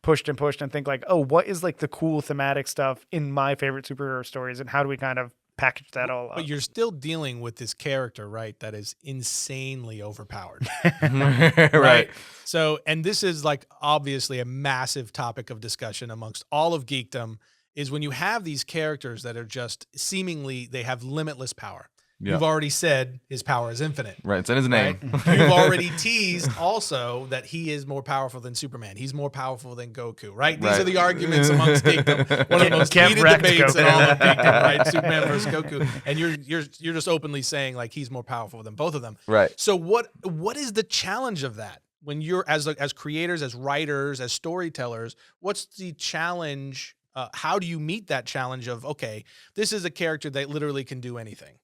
pushed and think like, oh, what is like the cool thematic stuff in my favorite superhero stories, and how do we kind of package that all up? But you're still dealing with this character, right, that is insanely overpowered. Right. So, and this is like obviously a massive topic of discussion amongst all of geekdom, is when you have these characters that are just seemingly, they have limitless power. You've already said his power is infinite. Right, it's in his name. Right? You've already teased also that he is more powerful than Superman. He's more powerful than Goku, right? These are the arguments amongst geekdom. One of the most heated debates in all of geekdom, right? Superman versus Goku. And you're just openly saying like he's more powerful than both of them. Right. So what is the challenge of that? When you're as creators, as writers, as storytellers, what's the challenge? How do you meet that challenge of, okay, this is a character that literally can do anything.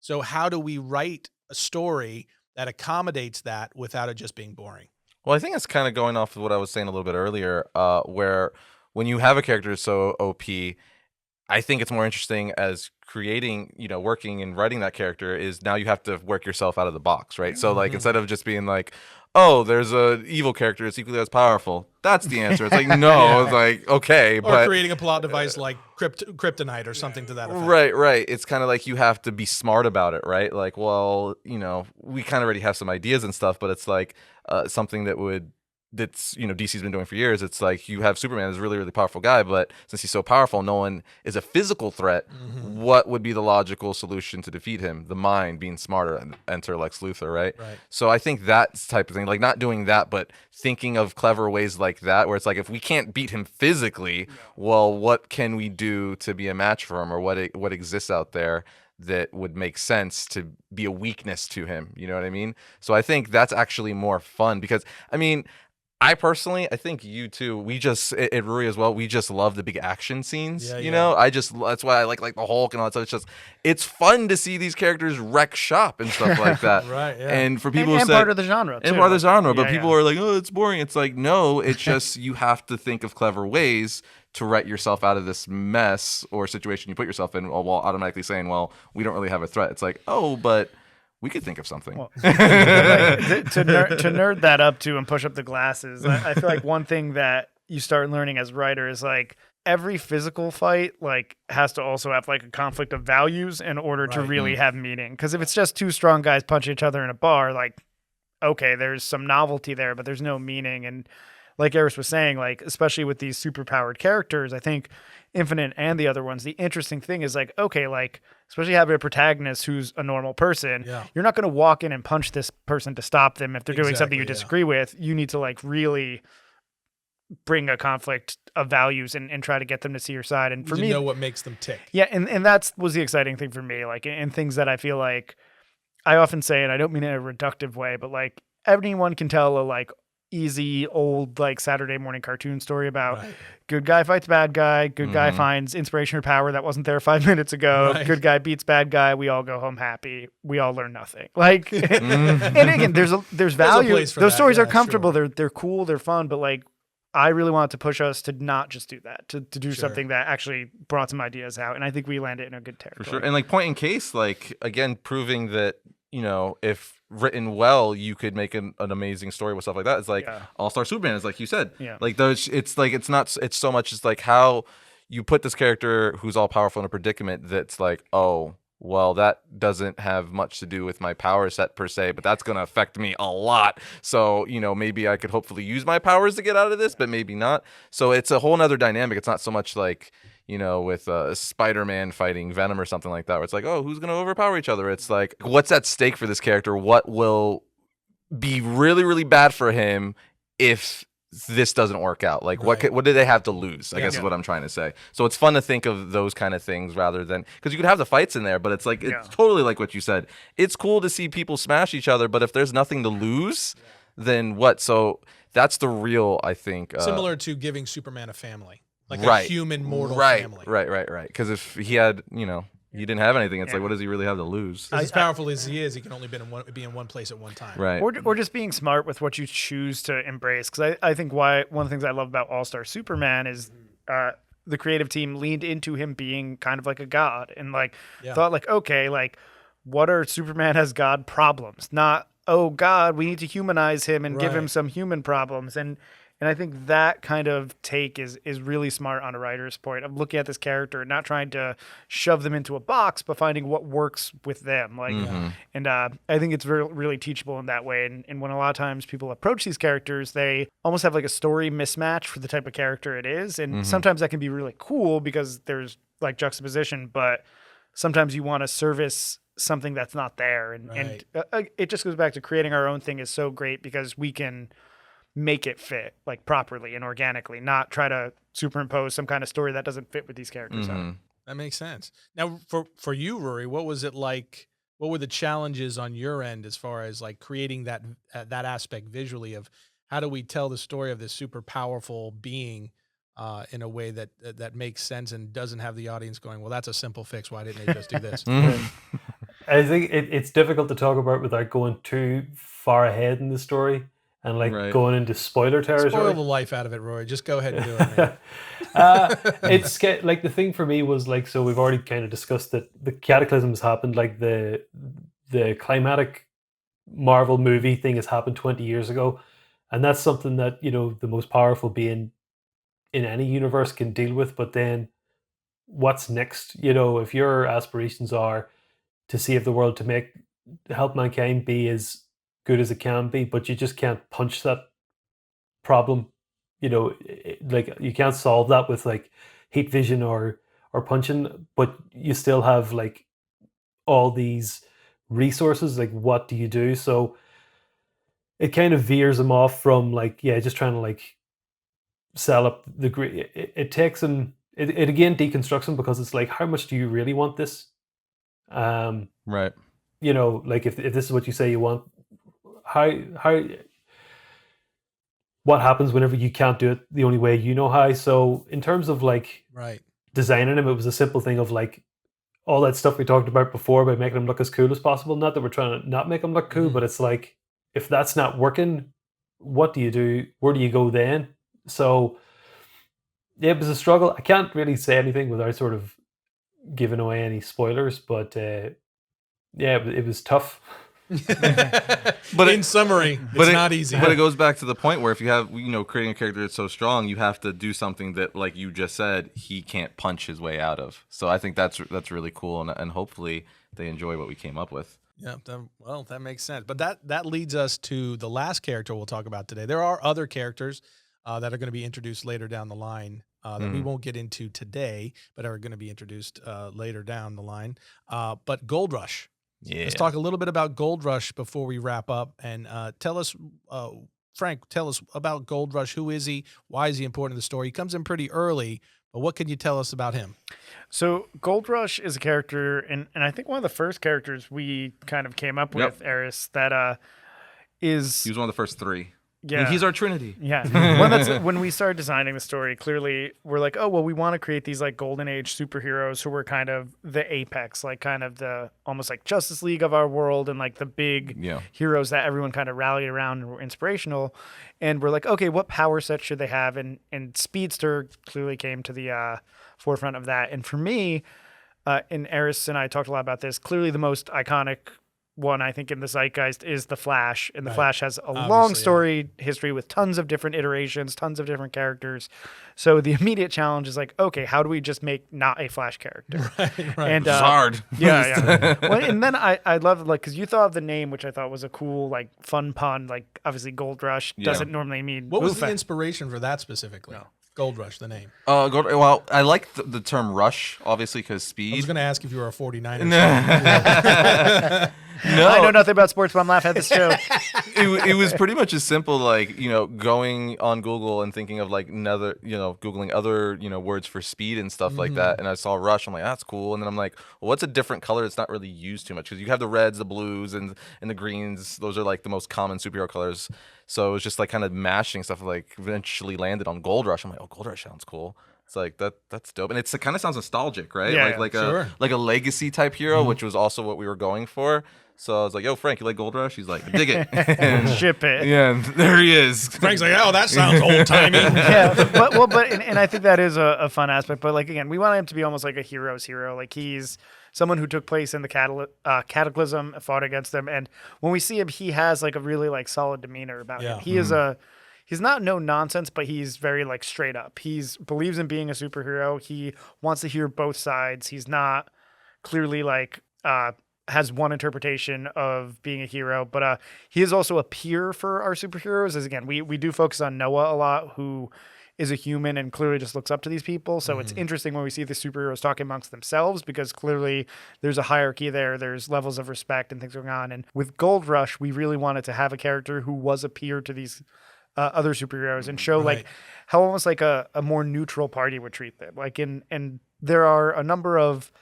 So how do we write a story that accommodates that without it just being boring? Well, I think it's kind of going off of what I was saying a little bit earlier, where when you have a character so OP, I think it's more interesting as creating, working and writing that character is now you have to work yourself out of the box, right? So like instead of just being like, oh, there's a evil character that's equally as powerful. That's the answer. It's like, no, it's like, okay. Or creating a plot device like kryptonite or something to that effect. Right. It's kind of like you have to be smart about it, right? Like, well, we kind of already have some ideas and stuff, but it's like something that's DC's been doing for years. It's like you have Superman is a really, really powerful guy, but since he's so powerful, no one is a physical threat. What would be the logical solution to defeat him? The mind being smarter, and enter Lex Luthor, right? So I think that type of thing, like not doing that, but thinking of clever ways like that, where it's like, if we can't beat him physically, well, what can we do to be a match for him, or what exists out there that would make sense to be a weakness to him? You know what I mean? So I think that's actually more fun, because I personally, I think you too, we just, at Ruairi as well, we just love the big action scenes, you know? That's why I like the Hulk and all that stuff. It's fun to see these characters wreck shop and stuff like that. And for people who say, part of the genre, too. And part of the genre, but people are like, oh, it's boring. It's like, no, it's just, you have to think of clever ways to write yourself out of this mess or situation you put yourself in, while automatically saying, well, we don't really have a threat. It's like, oh, but we could think of something. Well, to nerd that up too and push up the glasses, I feel like one thing that you start learning as a writer is like every physical fight like has to also have like a conflict of values in order to really have meaning. Because if it's just two strong guys punching each other in a bar, like, okay, there's some novelty there, but there's no meaning. And like Arris was saying, like, especially with these superpowered characters, I think Infinite and the other ones, the interesting thing is like, okay, like, especially having a protagonist who's a normal person, you're not going to walk in and punch this person to stop them if they're doing something you disagree with. You need to like really bring a conflict of values and try to get them to see your side. And for me, know what makes them tick. Yeah. And that was the exciting thing for me. Like in things that I feel like I often say, and I don't mean it in a reductive way, but like anyone can tell a like easy old like Saturday morning cartoon story about good guy fights bad guy, good guy finds inspiration or power that wasn't there 5 minutes ago, good guy beats bad guy, we all go home happy, we all learn nothing. Like and again, there's value. Those stories are comfortable, they're cool, they're fun, but like I really wanted to push us to not just do that, to do something that actually brought some ideas out, and I think we landed in a good territory. For sure. And like point in case, like again, proving that you know, if written well, you could make an amazing story with stuff like that. It's like All-Star Superman is like you said. Yeah. Like those, it's like it's so much just like how you put this character who's all powerful in a predicament that's like, oh, well, that doesn't have much to do with my power set per se, but that's going to affect me a lot. So, you know, maybe I could hopefully use my powers to get out of this, but maybe not. So it's a whole nother dynamic. It's not so much like, you know, with Spider-Man fighting Venom or something like that, where it's like, oh, who's going to overpower each other? It's like, what's at stake for this character? What will be really, really bad for him if this doesn't work out? Like, what do they have to lose? I guess is what I'm trying to say. So it's fun to think of those kind of things rather than, because you could have the fights in there, but it's like, it's totally like what you said. It's cool to see people smash each other, but if there's nothing to lose, then what? So that's the real, I think. Similar to giving Superman a family. Like a human mortal family. Right. Because if he had, you know, he didn't have anything, it's like, what does he really have to lose? As powerful as he is, he can only be in one place at one time. Right. Or just being smart with what you choose to embrace. Because I think one of the things I love about All-Star Superman is the creative team leaned into him being kind of like a god and like thought like, okay, like what are Superman as God problems? Not, oh God, we need to humanize him and give him some human problems. And I think that kind of take is really smart on a writer's point of looking at this character and not trying to shove them into a box, but finding what works with them. Like, and I think it's really teachable in that way. And when a lot of times people approach these characters, they almost have like a story mismatch for the type of character it is. And sometimes that can be really cool because there's like juxtaposition, but sometimes you want to service something that's not there. And it just goes back to creating our own thing is so great because we can make it fit like properly and organically, not try to superimpose some kind of story that doesn't fit with these characters. That makes sense. Now for you, Ruairi, what was it like? What were the challenges on your end as far as like creating that aspect visually of how do we tell the story of this super powerful being in a way that makes sense and doesn't have the audience going, well, that's a simple fix. Why didn't they just do this? I think it's difficult to talk about without going too far ahead in the story. And like going into spoiler territory. Spoil the life out of it, Roy. Just go ahead and do it, man. It's like the thing for me was like, so we've already kind of discussed that the cataclysms happened, like the climatic Marvel movie thing has happened 20 years ago. And that's something that, you know, the most powerful being in any universe can deal with. But then what's next? You know, if your aspirations are to save the world, to help mankind be as good as it can be, but you just can't punch that problem, you know, like you can't solve that with like heat vision or punching, but you still have like all these resources. Like what do you do? So it kind of veers them off from like just trying to like sell up the great. It takes them, it again deconstructs them, because it's like, how much do you really want this? Right. You know, like if this is what you say you want, how what happens whenever you can't do it the only way you know how? So in terms of like designing him, it was a simple thing of like all that stuff we talked about before about making him look as cool as possible. Not that we're trying to not make him look cool, but it's like, if that's not working, what do you do? Where do you go then? So it was a struggle. I can't really say anything without sort of giving away any spoilers, but it was tough. But in summary, it's not easy. But it goes back to the point where if you have, you know, creating a character that's so strong, you have to do something that, like you just said, he can't punch his way out of. So I think that's really cool, and hopefully they enjoy what we came up with. Yeah, well, that makes sense. But that leads us to the last character we'll talk about today. There are other characters that are going to be introduced later down the line that we won't get into today, but are going to be introduced later down the line. But Gold Rush. Yeah. Let's talk a little bit about Gold Rush before we wrap up, and tell us, Frank, tell us about Gold Rush. Who is he? Why is he important to the story? He comes in pretty early, but what can you tell us about him? So Gold Rush is a character, and I think one of the first characters we kind of came up with, Arris, that is... He was one of the first three. Yeah. He's our Trinity. Yeah. When we started designing the story, clearly we're like, oh, well, we want to create these like golden age superheroes who were kind of the apex, like kind of the almost like Justice League of our world, and like the big heroes that everyone kind of rallied around and were inspirational. And we're like, okay, what power set should they have? And Speedster clearly came to the forefront of that. And for me, and Arris and I talked a lot about this, clearly the most iconic one I think in the zeitgeist is the Flash, and the Right. Flash has a Obviously, long yeah. story history with tons of different iterations, tons of different characters. So the immediate challenge is like, okay, how do we just make not a Flash character? Right. And It's hard. yeah. Well, and then I love like because you thought of the name, which I thought was a cool like fun pun. Like obviously Gold Rush Yeah. doesn't normally mean What was the Wu-Fang. inspiration for that specifically? Gold Rush, the name. Well, I like the term rush, obviously, because I speed. was going to ask if you were a 49er. No, I know nothing about sports, but I'm laughing at this joke. it was pretty much as simple, like, going on Google and thinking of like another, Googling other, words for speed and stuff like that. And I saw rush. I'm like, that's cool. And then I'm like, well, what's a different color that's not really used too much? Because you have the reds, the blues, and the greens. Those are like the most common superhero colors. So it was just like kind of mashing stuff. Like eventually landed on Gold Rush. I'm like, oh, Gold Rush sounds cool. It's like that's dope, and it kind of sounds nostalgic, right? Yeah, like sure. a legacy type hero, which was also what we were going for. So I was like, "Yo, Frank, you like Gold Rush?" He's like, "I dig it." Ship it. Yeah, and there he is. Frank's like, oh, that sounds old timey. Yeah, and I think that is a fun aspect. But like again, we want him to be almost like a hero's hero. Like he's someone who took place in the Cataclysm, fought against them, and when we see him, he has like a really like solid demeanor about him. He is he's not no nonsense, but he's very like straight up. He's believes in being a superhero. He wants to hear both sides. He's not clearly like has one interpretation of being a hero, but he is also a peer for our superheroes. As again, we do focus on Noah a lot, who is a human and clearly just looks up to these people. So it's interesting when we see the superheroes talking amongst themselves, because clearly there's a hierarchy there. There's levels of respect and things going on. And with Gold Rush, we really wanted to have a character who was a peer to these other superheroes and show like how almost like a more neutral party would treat them. Like and there are a number of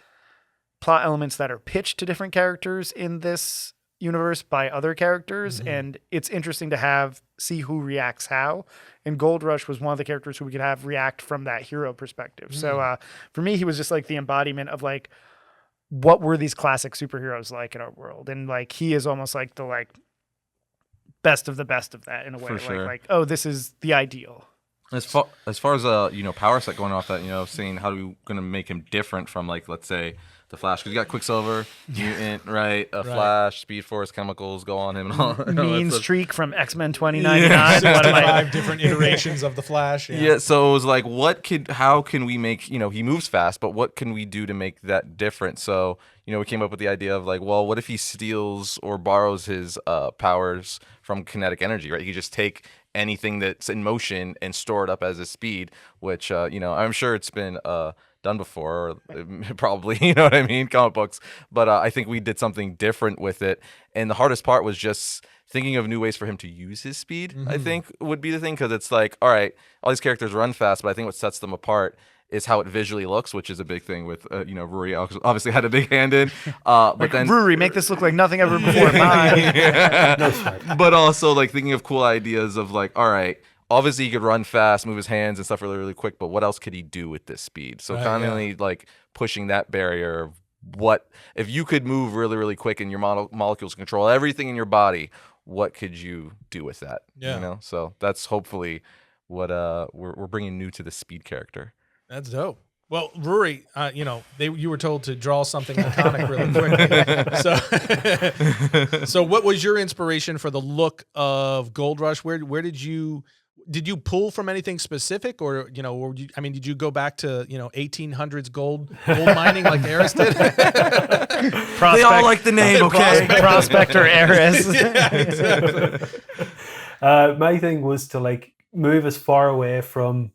plot elements that are pitched to different characters in this universe by other characters, and it's interesting to see who reacts how. And Gold Rush was one of the characters who we could have react from that hero perspective. So for me, he was just like the embodiment of like what were these classic superheroes like in our world, and like he is almost like the like best of the best of that in a way. For sure. Like oh, this is the ideal. As far as power set going off that, seeing how we gonna make him different from, like, let's say the Flash, because you got Quicksilver, Mutant, right? Flash, Speed Force, chemicals go on him and all. Mean Streak from X-Men 2099. One of 5 different iterations of the Flash. Yeah, so it was like, how can we make, he moves fast, but what can we do to make that different? So, we came up with the idea of like, well, what if he steals or borrows his powers from kinetic energy, right? He could just take anything that's in motion and store it up as his speed, which, I'm sure it's been done before, or probably, you know what I mean, comic books. But I think we did something different with it. And the hardest part was just thinking of new ways for him to use his speed, I think would be the thing. Because it's like, all right, all these characters run fast, but I think what sets them apart is how it visually looks, which is a big thing with, Ruairi obviously had a big hand in. But then Ruairi, make this look like nothing ever before. Bye. No sweat. But also like thinking of cool ideas of like, all right, obviously he could run fast, move his hands and stuff really, really quick, but what else could he do with this speed? So constantly like pushing that barrier of what, if you could move really, really quick and your molecules control everything in your body, what could you do with that? Yeah. So that's hopefully what we're bringing new to the speed character. That's dope. Well, Ruairi, you were told to draw something iconic really quickly. So what was your inspiration for the look of Gold Rush? Where did you pull from anything specific, or did you go back to 1800s gold mining like Arris did? They all like the name, okay? Prospect or Arris. Yeah, exactly. My thing was to like move as far away from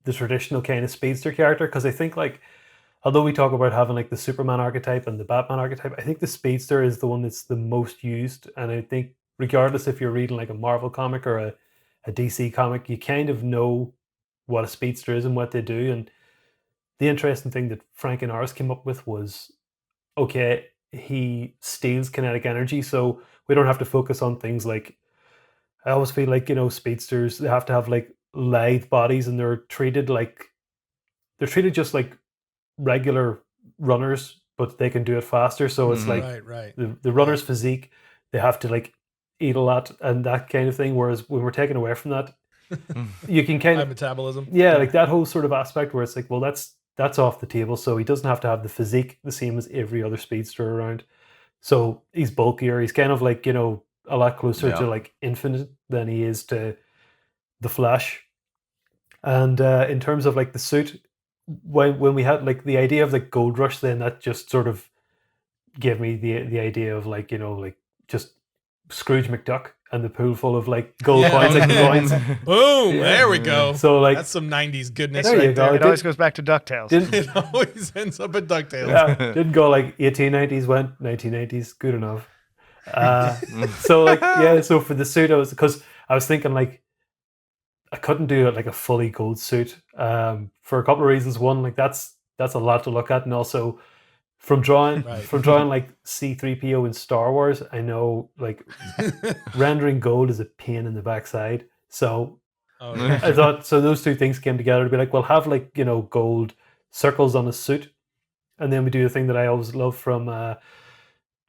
the traditional kind of speedster character, because I think like, although we talk about having like the Superman archetype and the Batman archetype, I think the speedster is the one that's the most used. And I think regardless if you're reading like a Marvel comic or a DC comic, you kind of know what a speedster is and what they do. And the interesting thing that Frank and Arris came up with was, okay, he steals kinetic energy, so we don't have to focus on things like, I always feel like, speedsters, they have to have like lithe bodies, and they're treated just like regular runners, but they can do it faster. So it's like right. the runner's physique, they have to like eat a lot and that kind of thing. Whereas when we're taken away from that, you can kind High of metabolism. yeah, like that whole sort of aspect where it's like, well, that's off the table. So he doesn't have to have the physique the same as every other speedster around. So he's bulkier. He's kind of like, a lot closer Yeah. to like Infinite than he is to the Flash. And in terms of like the suit, when we had like the idea of like Gold Rush, then that just sort of gave me the idea of like, like just Scrooge McDuck and the pool full of like gold coins, like the coins. Boom! Yeah. There we go. So like That's some '90s goodness There right you go. there. It always goes back to DuckTales. It always ends up at Ducktales. yeah, didn't go like 1890s, went 1990s. Good enough. So like so for the suit, because I was thinking like I couldn't do it like a fully gold suit for a couple of reasons. One, like that's a lot to look at, and also from drawing like C-3PO in Star Wars, I know like rendering gold is a pain in the backside. So I thought those two things came together to be like, well, have like gold circles on a suit, and then we do a thing that I always love from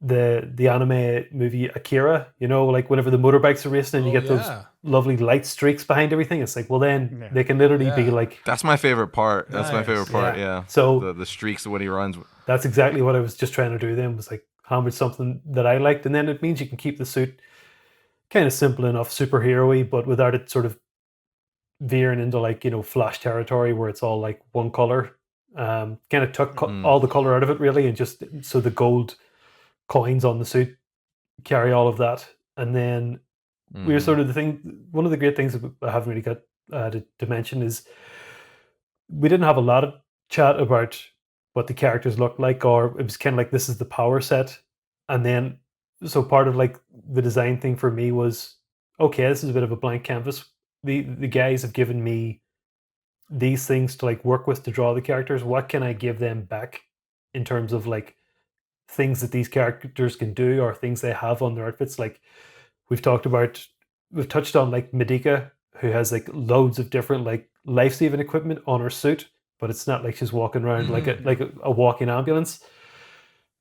the anime movie Akira. Like whenever the motorbikes are racing and you get those lovely light streaks behind everything, it's like, well, then they can literally be like. That's my favorite part. That's my favorite part. Yeah. So the streaks when he runs. That's exactly what I was just trying to do then, was like hammer something that I liked. And then it means you can keep the suit kind of simple enough, superhero-y, but without it sort of veering into like, Flash territory where it's all like one color. Kind of took all the color out of it really, and just so the gold coins on the suit carry all of that. And then we were sort of one of the great things that I haven't really got to mention is we didn't have a lot of chat about what the characters looked like, or it was kind of like, this is the power set. And then, so part of like the design thing for me was, okay, this is a bit of a blank canvas. The guys have given me these things to like work with to draw the characters. What can I give them back in terms of like things that these characters can do, or things they have on their outfits? Like we've touched on like Medica, who has like loads of different like life-saving equipment on her suit, but it's not like she's walking around like a walking ambulance.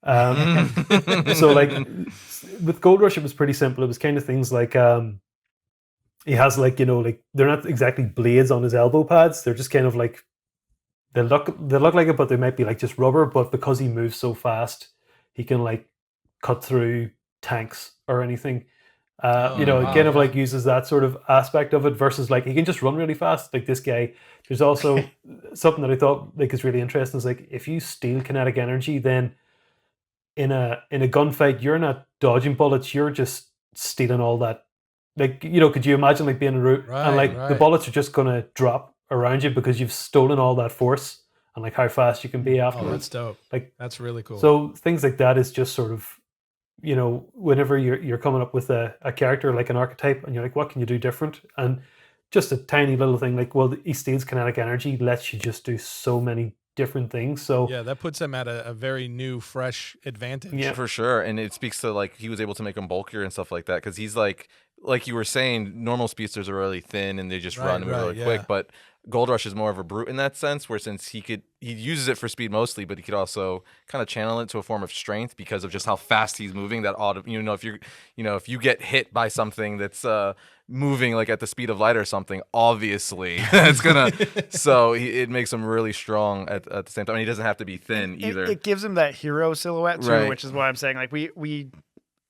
So like with Gold Rush, it was pretty simple. It was kind of things like he has like like they're not exactly blades on his elbow pads. They're just kind of like they look like it, but they might be like just rubber. But because he moves so fast, he can like cut through tanks or anything. It kind of like uses that sort of aspect of it versus like he can just run really fast. Like this guy, there's also something that I thought like is really interesting is like if you steal kinetic energy, then in a gunfight, you're not dodging bullets, you're just stealing all that. Like, could you imagine like being a route and like the bullets are just gonna drop around you because you've stolen all that force and like how fast you can be afterwards. Oh, that's dope. Like that's really cool. So things like that is just sort of whenever you're coming up with a character like an archetype and you're like, what can you do different? And just a tiny little thing like, well, he steals kinetic energy, lets you just do so many different things. So yeah, that puts him at a very new, fresh advantage. Yeah, for sure. And it speaks to like he was able to make him bulkier and stuff like that, because he's like you were saying, normal speedsters are really thin and they just run and move really quick, but Gold Rush is more of a brute in that sense, where since he uses it for speed mostly, but he could also kind of channel it to a form of strength because of just how fast he's moving. That if you get hit by something that's moving like at the speed of light or something, obviously it's gonna. So it makes him really strong at the same time. And he doesn't have to be thin either. It gives him that hero silhouette too, which is what I'm saying. Like we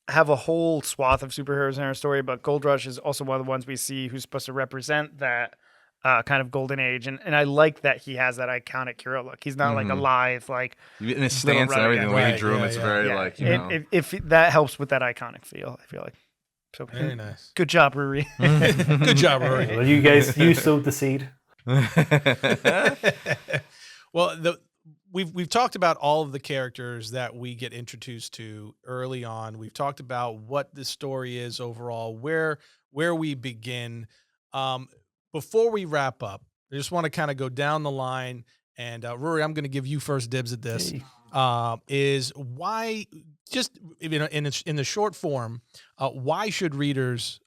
have a whole swath of superheroes in our story, but Gold Rush is also one of the ones we see who's supposed to represent that kind of golden age, and I like that he has that iconic hero look. He's not like a lithe, like in his stance and everything. The way he drew him, it's very like if that helps with that iconic feel, I feel like. So very nice. Good job, Ruairi. Good job, Ruairi. Well, you sowed the seed. Well, we've talked about all of the characters that we get introduced to early on. We've talked about what the story is overall, where we begin. Before we wrap up, I just want to kind of go down the line, and Ruairi, I'm going to give you first dibs at this. Is why, just in the short form, why should readers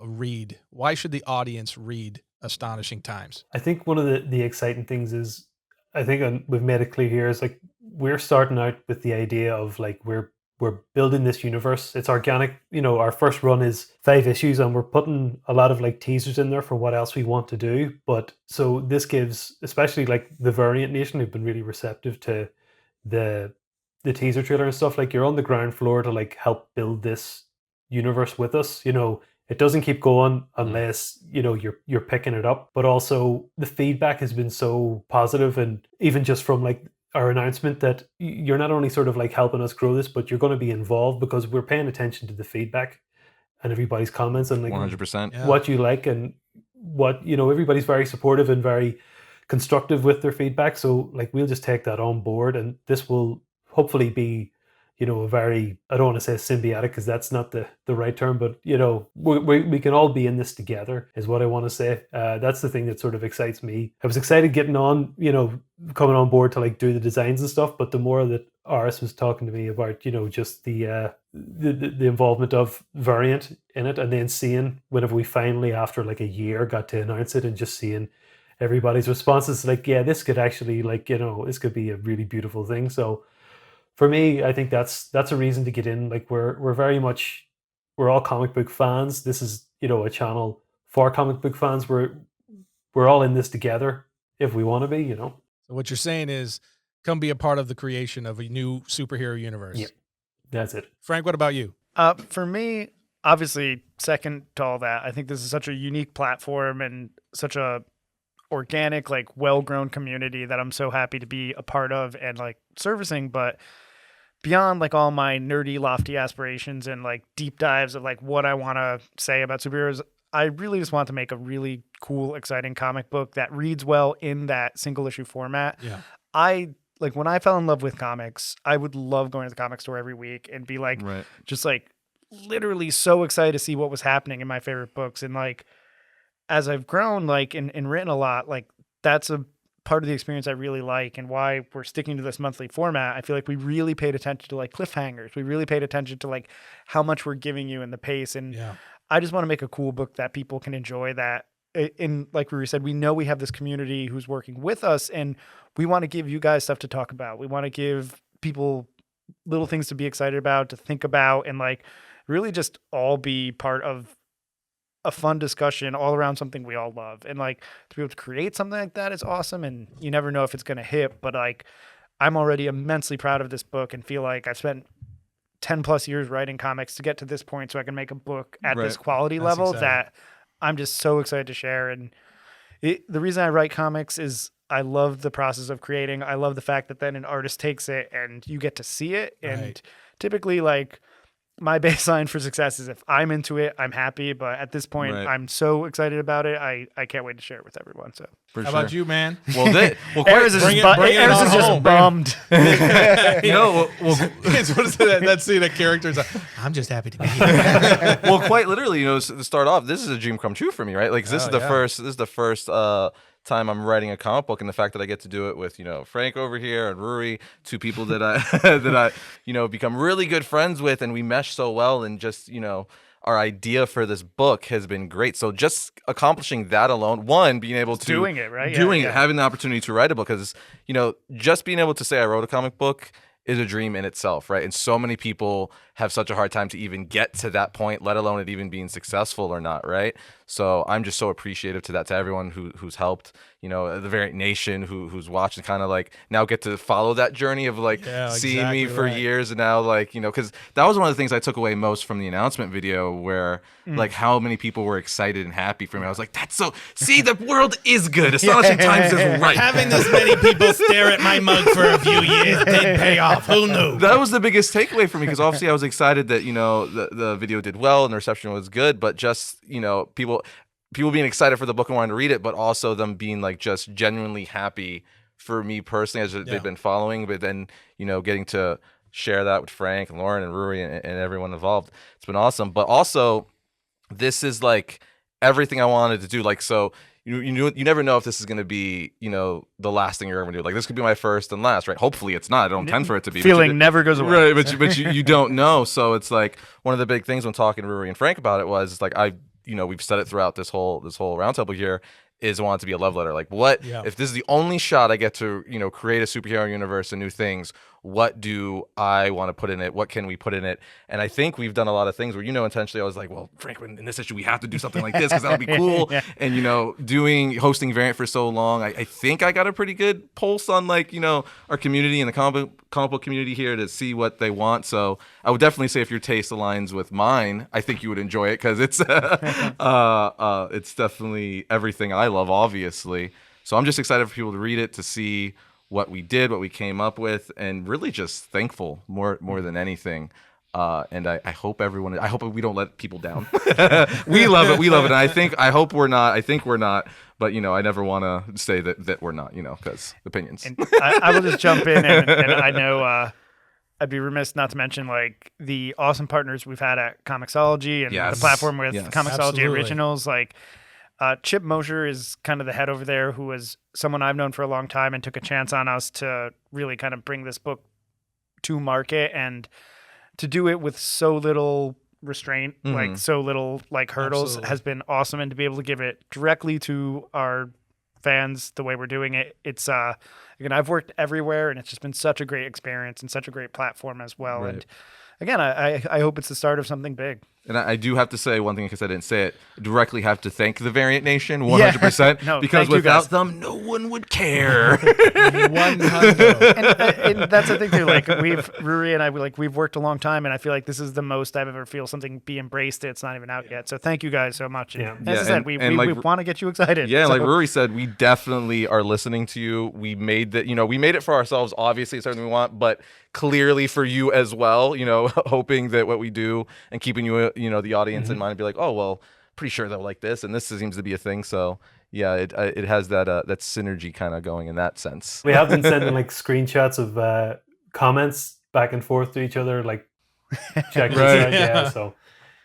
read? Why should the audience read Astonishing Times? I think one of the exciting things is, I think we've made it clear here, is like we're starting out with the idea of like we're building this universe. It's organic. Our first run is 5 issues and we're putting a lot of like teasers in there for what else we want to do. But so this gives, especially like the Variant Nation, who've been really receptive to the the teaser trailer and stuff, like you're on the ground floor to like help build this universe with us. You know, it doesn't keep going unless, you know, you're picking it up. But also the feedback has been so positive, and even just from like our announcement that you're not only sort of like helping us grow this, but you're going to be involved because we're paying attention to the feedback and everybody's comments and like 100%. what you like and what, you know, everybody's very supportive and very constructive with their feedback. So like we'll just take that on board, and this will hopefully be, you know, a very, I don't want to say symbiotic because that's not the right term, but you know, we can all be in this together is what I want to say. That's the thing that sort of excites me. I was excited getting on, you know, coming on board to like do the designs and stuff, but the more that Arris was talking to me about, you know, just the involvement of Variant in it, and then seeing whenever we finally, after like a year, got to announce it, and just seeing everybody's responses, like, yeah, this could actually, like, you know, this could be a really beautiful thing. So for me, I think that's a reason to get in. Like we're very much, we're all comic book fans. This is, you know, a channel for comic book fans. We're all in this together if we want to be, you know. So what you're saying is, come be a part of the creation of a new superhero universe. Yep, that's it. Frank, what about you? For me, obviously, second to all that, I think this is such a unique platform and such a organic, like well-grown community that I'm so happy to be a part of and like servicing. But beyond like all my nerdy, lofty aspirations and like deep dives of like what I want to say about superheroes, I really just want to make a really cool, exciting comic book that reads well in that single issue format. Yeah. I like when I fell in love with comics, I would love going to the comic store every week and be like, just like literally so excited to see what was happening in my favorite books. And like, as I've grown, like, and written a lot, like that's a part of the experience I really like, and why we're sticking to this monthly format. I feel like we really paid attention to like cliffhangers. We really paid attention to like how much we're giving you in the pace. And I just want to make a cool book that people can enjoy, that in, like Ruairi said, we know we have this community who's working with us, and we want to give you guys stuff to talk about. We want to give people little things to be excited about, to think about, and like really just all be part of a fun discussion all around something we all love. And like to be able to create something like that is awesome. And you never know if it's going to hit, but like I'm already immensely proud of this book and feel like I've spent 10 plus years writing comics to get to this point so I can make a book at this quality level that I'm just so excited to share. And the reason I write comics is I love the process of creating. I love the fact that then an artist takes it and you get to see it. And typically, like, my baseline for success is if I'm into it, I'm happy. But at this point, I'm so excited about it. I can't wait to share it with everyone. So how about you, man? Well, Arris is just bummed. No, what is that scene of characters? I'm just happy to be here. Well, quite literally, you know, to start off, this is a dream come true for me, right? Like this is the first. This is the first time I'm writing a comic book, and the fact that I get to do it with, you know, Frank over here and Ruairi, two people that I that I, you know, become really good friends with, and we mesh so well, and just, you know, our idea for this book has been great. So just accomplishing that alone, one, being able to doing it, right? Doing it, having the opportunity to write a book, because, you know, just being able to say I wrote a comic book is a dream in itself, right? And so many people have such a hard time to even get to that point, let alone it even being successful or not, right? So I'm just so appreciative to that, to everyone who's helped, you know, the Variant Nation who's watched and kind of like now get to follow that journey of like seeing me for years, and now, like, you know, because that was one of the things I took away most from the announcement video, where like how many people were excited and happy for me. I was like, that's so, see, the world is good. Astonishing Times is right. Having this many people stare at my mug for a few years did pay off. Who knew? That was the biggest takeaway for me, because obviously I was excited that, you know, the video did well and the reception was good, but just, you know, people being excited for the book and wanting to read it, but also them being like just genuinely happy for me personally as they've been following, but then, you know, getting to share that with Frank and Lauren and Ruairi and everyone involved. It's been awesome. But also, this is like everything I wanted to do. Like, so you never know if this is going to be, you know, the last thing you're ever going to do. Like, this could be my first and last, right? Hopefully it's not. I don't intend for it to be. Feeling never goes away. Right, but you don't know. So it's like one of the big things when talking to Ruairi and Frank about it was like, you know, we've said it throughout this whole roundtable here, is I want it to be a love letter. Like, what if this is the only shot I get to, you know, create a superhero universe and new things? what do I want to put in it? What can we put in it? And I think we've done a lot of things where, intentionally I was like, well, Frank, in this issue, we have to do something like this because that'll be cool. Yeah. And, hosting Variant for so long, I think I got a pretty good pulse on our community and the comic book community here to see what they want. So I would definitely say if your taste aligns with mine, I think you would enjoy it because it's it's definitely everything I love, obviously. So I'm just excited for people to read it, to see what we did, what we came up with, and really just thankful more than anything. And I hope we don't let people down. We love it. And I think we're not. But I never want to say that we're not. Because opinions. And I will just jump in, and I know I'd be remiss not to mention like the awesome partners we've had at ComiXology and the platform with ComiXology Absolutely. Originals. Like Chip Mosher is kind of the head over there, who was someone I've known for a long time and took a chance on us to really kind of bring this book to market and to do it with so little restraint, like so little like hurdles, Absolutely. has been awesome. And to be able to give it directly to our fans the way we're doing it, it's again, I've worked everywhere and it's just been such a great experience and such a great platform as well. Right. And again, I hope it's the start of something big. And I do have to say one thing, because I didn't say it, directly have to thank the Variant Nation 100%. No, because thank you guys. without them, no one would care. 100. And that's the thing too. Like Ruairi and I, we've worked a long time, and I feel like this is the most I've ever feel something be embraced. It's not even out yet. So thank you guys so much. Yeah. And as I said, we like, want to get you excited. Yeah, so. like Ruairi said, we definitely are listening to you. We made that, we made it for ourselves. Obviously, it's something we want, but clearly for you as well. Hoping that what we do and keeping you, the audience in mind, and be like, oh well, pretty sure they'll like this, and this seems to be a thing. So yeah, it has that synergy kind of going in that sense. We have been sending like screenshots of comments back and forth to each other, like check this Right. out. Yeah, so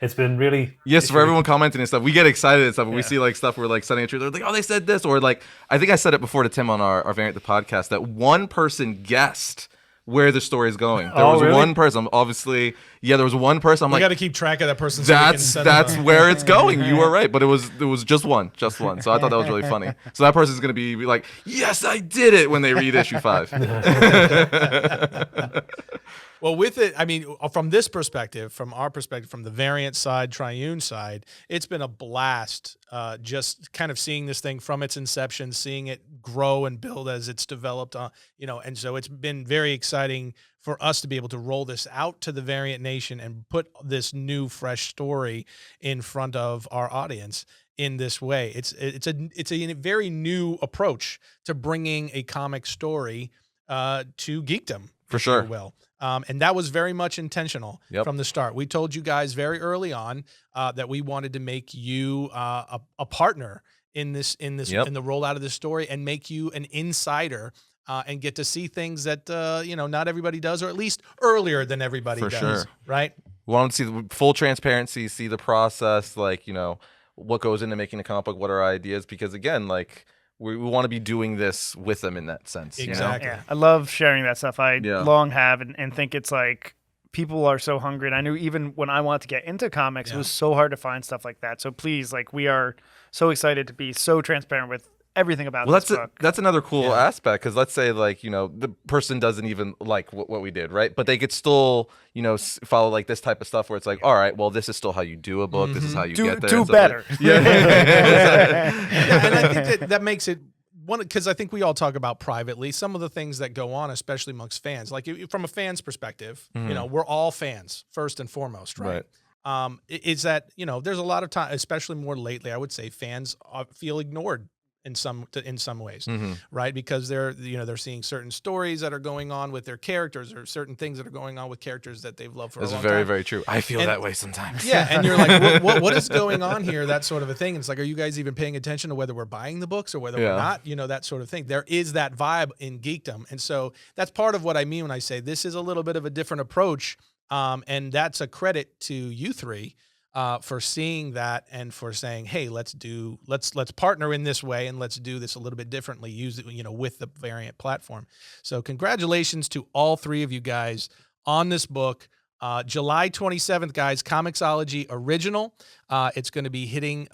it's been really Yes, for everyone commenting and stuff, we get excited and stuff. When we see like stuff, we're like sending it to each other, like, oh, they said this, or like I think I said it before to Tim on our Variant the podcast that one person guessed where the story is going. There was really? one person, obviously. Yeah, there was one person. I'm We like, got to keep track of that person. So we can send them that's out. where it's going. You were right, but it was just one. So I thought that was really funny. So that person's gonna be like, yes, I did it when they read issue 5. Well, with it, I mean, from this perspective, from our perspective, from the Variant side, Triune side, it's been a blast just kind of seeing this thing from its inception, seeing it grow and build as it's developed, and so it's been very exciting for us to be able to roll this out to the Variant Nation and put this new, fresh story in front of our audience in this way. It's a very new approach to bringing a comic story to geekdom, For if sure. you will. And that was very much intentional from the start. We told you guys very early on that we wanted to make you a partner in this in the rollout of this story, and make you an insider and get to see things that not everybody does, or at least earlier than everybody does. sure. Right? We want to see the full transparency, see the process, like what goes into making a comic book, what are our ideas, because again, like we want to be doing this with them in that sense. Exactly. Yeah, I love sharing that stuff. I Yeah. long have and think it's like people are so hungry. And I knew even when I wanted to get into comics, it was so hard to find stuff like that. So please, like, we are so excited to be so transparent with everything about this book. That's another cool aspect, because let's say like the person doesn't even like what we did, right? But they could still follow like this type of stuff where it's like, all right, well, this is still how you do a book. This is how you get there. Do and stuff better. like- Yeah, and I think that makes it one, because I think we all talk about privately some of the things that go on, especially amongst fans. Like from a fan's perspective, we're all fans first and foremost, right? Is that there's a lot of time, especially more lately, I would say fans feel ignored in some ways, right? Because they're seeing certain stories that are going on with their characters, or certain things that are going on with characters that they've loved for a long time. That's very, very true. I feel that way sometimes. Yeah, and you're like, what is going on here? That sort of a thing. And it's like, are you guys even paying attention to whether we're buying the books or whether we're not? That sort of thing. There is that vibe in geekdom, and so that's part of what I mean when I say this is a little bit of a different approach, and that's a credit to you three. For seeing that and for saying, hey, let's partner in this way, and let's do this a little bit differently, use it, with the Variant platform. So congratulations to all three of you guys on this book. July 27th, guys, ComiXology Original. It's going to be hitting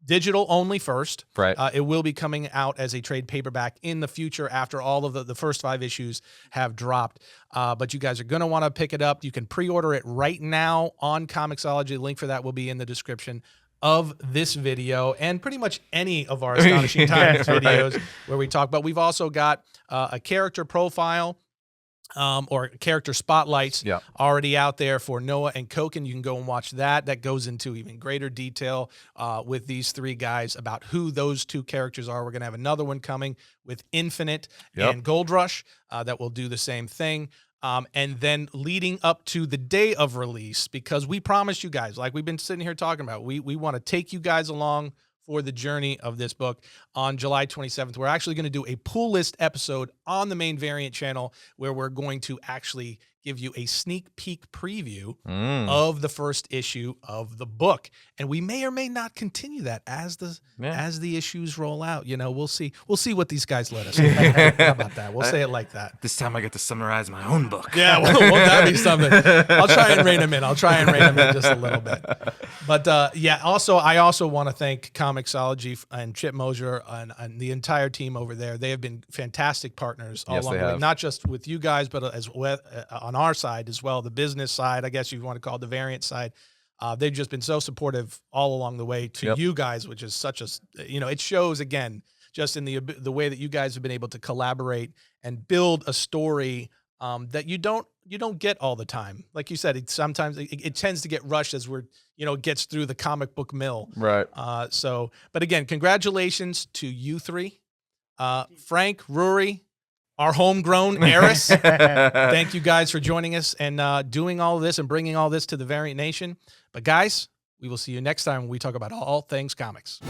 digital only first. Right. It will be coming out as a trade paperback in the future after all of the first 5 issues have dropped. But you guys are going to want to pick it up. You can pre-order it right now on ComiXology. The link for that will be in the description of this video and pretty much any of our Astonishing Times videos where we talk. But we've also got a character profile or character spotlights already out there for Noah and Koken. You can go and watch that. That goes into even greater detail with these 3 guys about who those 2 characters are. We're going to have another one coming with Infinite and Gold Rush that will do the same thing. And then leading up to the day of release, because we promised you guys, like we've been sitting here talking about, we want to take you guys along for the journey of this book. On July 27th, we're actually going to do a pull list episode on the main variant channel where we're going to actually give you a sneak peek preview of the first issue of the book. And we may or may not continue that as the issues roll out. You know, we'll see. We'll see what these guys let us. How about that? We'll say it like that. This time I get to summarize my own book. Yeah, well, won't that be something? I'll try and rein them in. Just a little bit. But yeah, I also want to thank ComiXology and Chip Mosier and the entire team over there. They have been fantastic partners all along the way, not just with you guys, but as well on our side as well, the business side, I guess you want to call it the variant side. They've just been so supportive all along the way to you guys, which is such a, it shows again, just in the way that you guys have been able to collaborate and build a story that you don't get all the time. Like you said, sometimes it tends to get rushed as it gets through the comic book mill. Right. But again, congratulations to you 3, Frank, Ruairi, our homegrown Arris. Thank you guys for joining us and doing all of this and bringing all this to the Variant Nation. But guys, we will see you next time when we talk about all things comics.